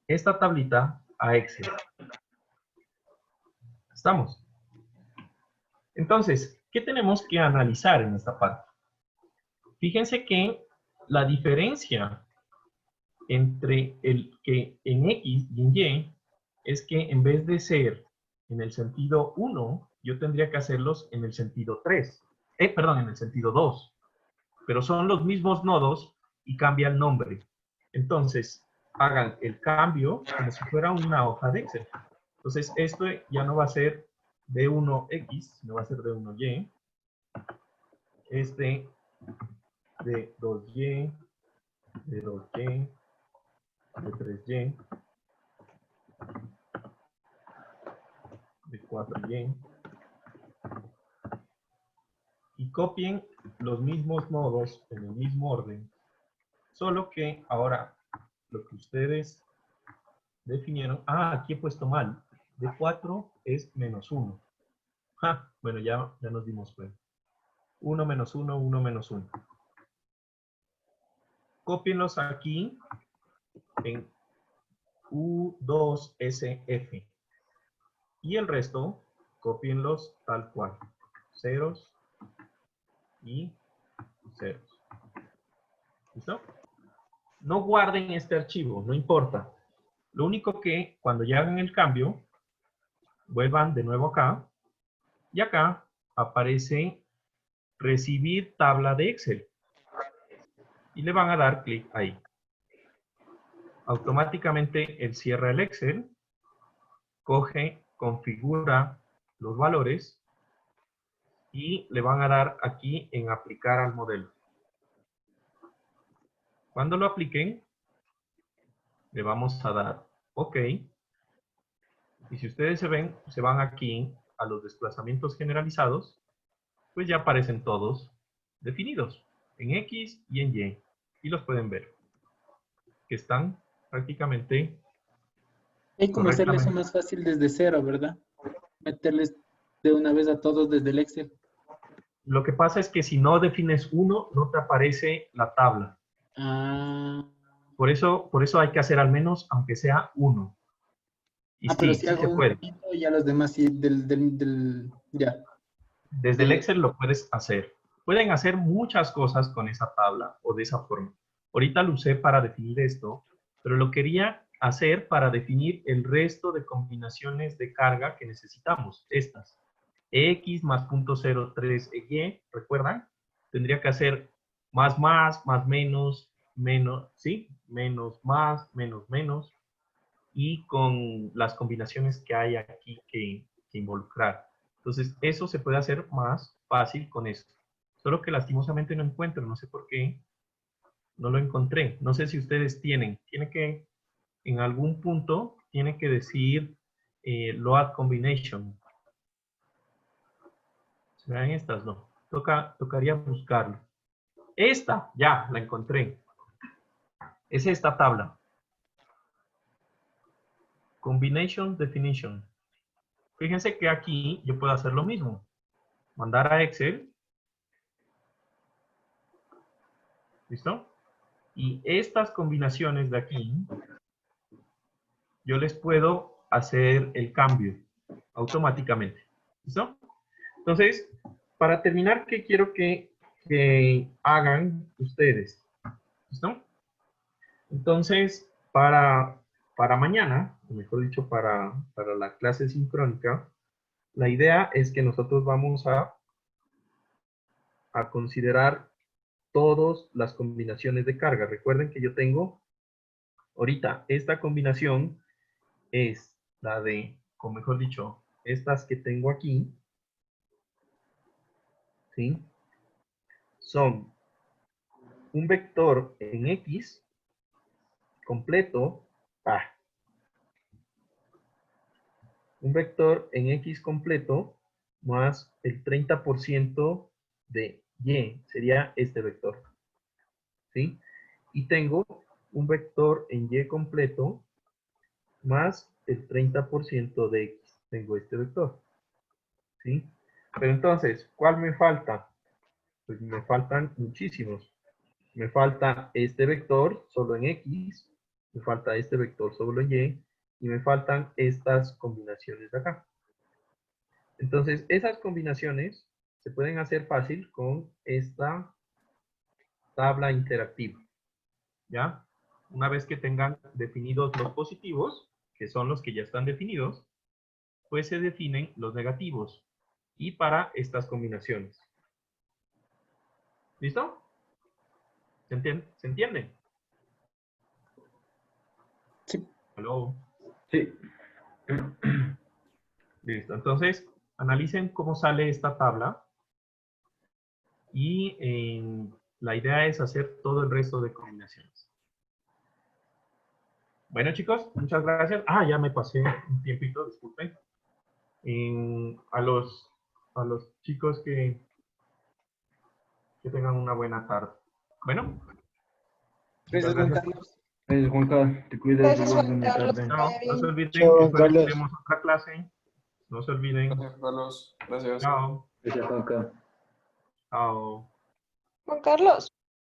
esta tablita a Excel. ¿Estamos? Entonces, ¿qué tenemos que analizar en esta parte? Fíjense que la diferencia entre el que en X y en Y es que en vez de ser en el sentido 1, yo tendría que hacerlos en el sentido 3. Perdón, en el sentido 2. Pero son los mismos nodos y cambia el nombre. Entonces, hagan el cambio como si fuera una hoja de Excel. Entonces, esto ya no va a ser de 1X, sino va a ser de 1Y. Este de 2Y, de 2Y, de 3Y, de 4Y. Y copien los mismos nodos en el mismo orden. Solo que ahora lo que ustedes definieron. Aquí he puesto mal. De 4 es menos 1. Bueno, ya nos dimos cuenta. 1 menos 1, 1 menos 1. Cópienlos aquí en U2SF. Y el resto, cópienlos tal cual. Ceros y ceros. ¿Listo? No guarden este archivo, no importa. Lo único que cuando ya hagan el cambio, vuelvan de nuevo acá. Y acá aparece recibir tabla de Excel. Y le van a dar clic ahí. Automáticamente él cierra el Excel, coge, configura los valores y le van a dar aquí en aplicar al modelo. Cuando lo apliquen, le vamos a dar OK. Y si ustedes se van aquí a los desplazamientos generalizados, pues ya aparecen todos definidos en X y en Y. Y los pueden ver, que están prácticamente Hay como hacerle eso correctamente. más fácil desde cero, ¿verdad? Meterles de una vez a todos desde el Excel. Lo que pasa es que si no defines uno, no te aparece la tabla. Ah, Por eso hay que hacer al menos, aunque sea uno. Y pero sí, si sí hago se un puede. solito y a los demás sí, ya. Desde el Excel lo puedes hacer. Pueden hacer muchas cosas con esa tabla o de esa forma. Ahorita lo usé para definir esto, pero lo quería hacer para definir el resto de combinaciones de carga que necesitamos. Estas. X más 0.03 Y, ¿recuerdan? Tendría que hacer más, menos, ¿sí? Menos, más, menos, y con las combinaciones que hay aquí que involucrar. Entonces, eso se puede hacer más fácil con esto. Solo que lastimosamente no encuentro, no sé por qué, no lo encontré. No sé si ustedes tiene que, en algún punto, tiene que decir load combination. ¿Se ven estas? No. Tocaría buscarlo. Esta, ya, la encontré. Es esta tabla. Combination definition. Fíjense que aquí yo puedo hacer lo mismo. Mandar a Excel. ¿Listo? Y estas combinaciones de aquí, yo les puedo hacer el cambio automáticamente. ¿Listo? Entonces, para terminar, ¿qué quiero que hagan ustedes? ¿Listo? Entonces, para mañana, o mejor dicho, para la clase sincrónica, la idea es que nosotros vamos a considerar todas las combinaciones de carga. Recuerden que yo tengo ahorita esta combinación es la de, o mejor dicho, estas que tengo aquí, ¿sí? Son un vector en X completo, un vector en X completo más el 30% de Y, sería este vector, ¿sí? Y tengo un vector en Y completo más el 30% de X, tengo este vector, ¿sí? Pero entonces, ¿cuál me falta? Pues me faltan muchísimos. Me falta este vector solo en X, me falta este vector solo en Y, y me faltan estas combinaciones de acá. Entonces, esas combinaciones se pueden hacer fácil con esta tabla interactiva, ¿ya? Una vez que tengan definidos los positivos, que son los que ya están definidos, pues se definen los negativos, y para estas combinaciones. ¿Listo? ¿Se entiende? ¿Se entiende? Sí. ¿Aló? Sí. Listo. Entonces, analicen cómo sale esta tabla. Y la idea es hacer todo el resto de combinaciones. Bueno, chicos, muchas gracias. Ya me pasé un tiempito, disculpen. A los chicos que tengan una buena tarde. Bueno, muchas Gracias, Juan gracias. Carlos. Gracias, Juanca. Te cuidas. Gracias, Nos vemos Juan en la Carlos. tarde. No, no se olviden, Chao, Juan después Carlos. tenemos otra clase. No se olviden. Gracias, Carlos. Gracias. Chao. Gracias, Juanca. Chao. Juan Carlos.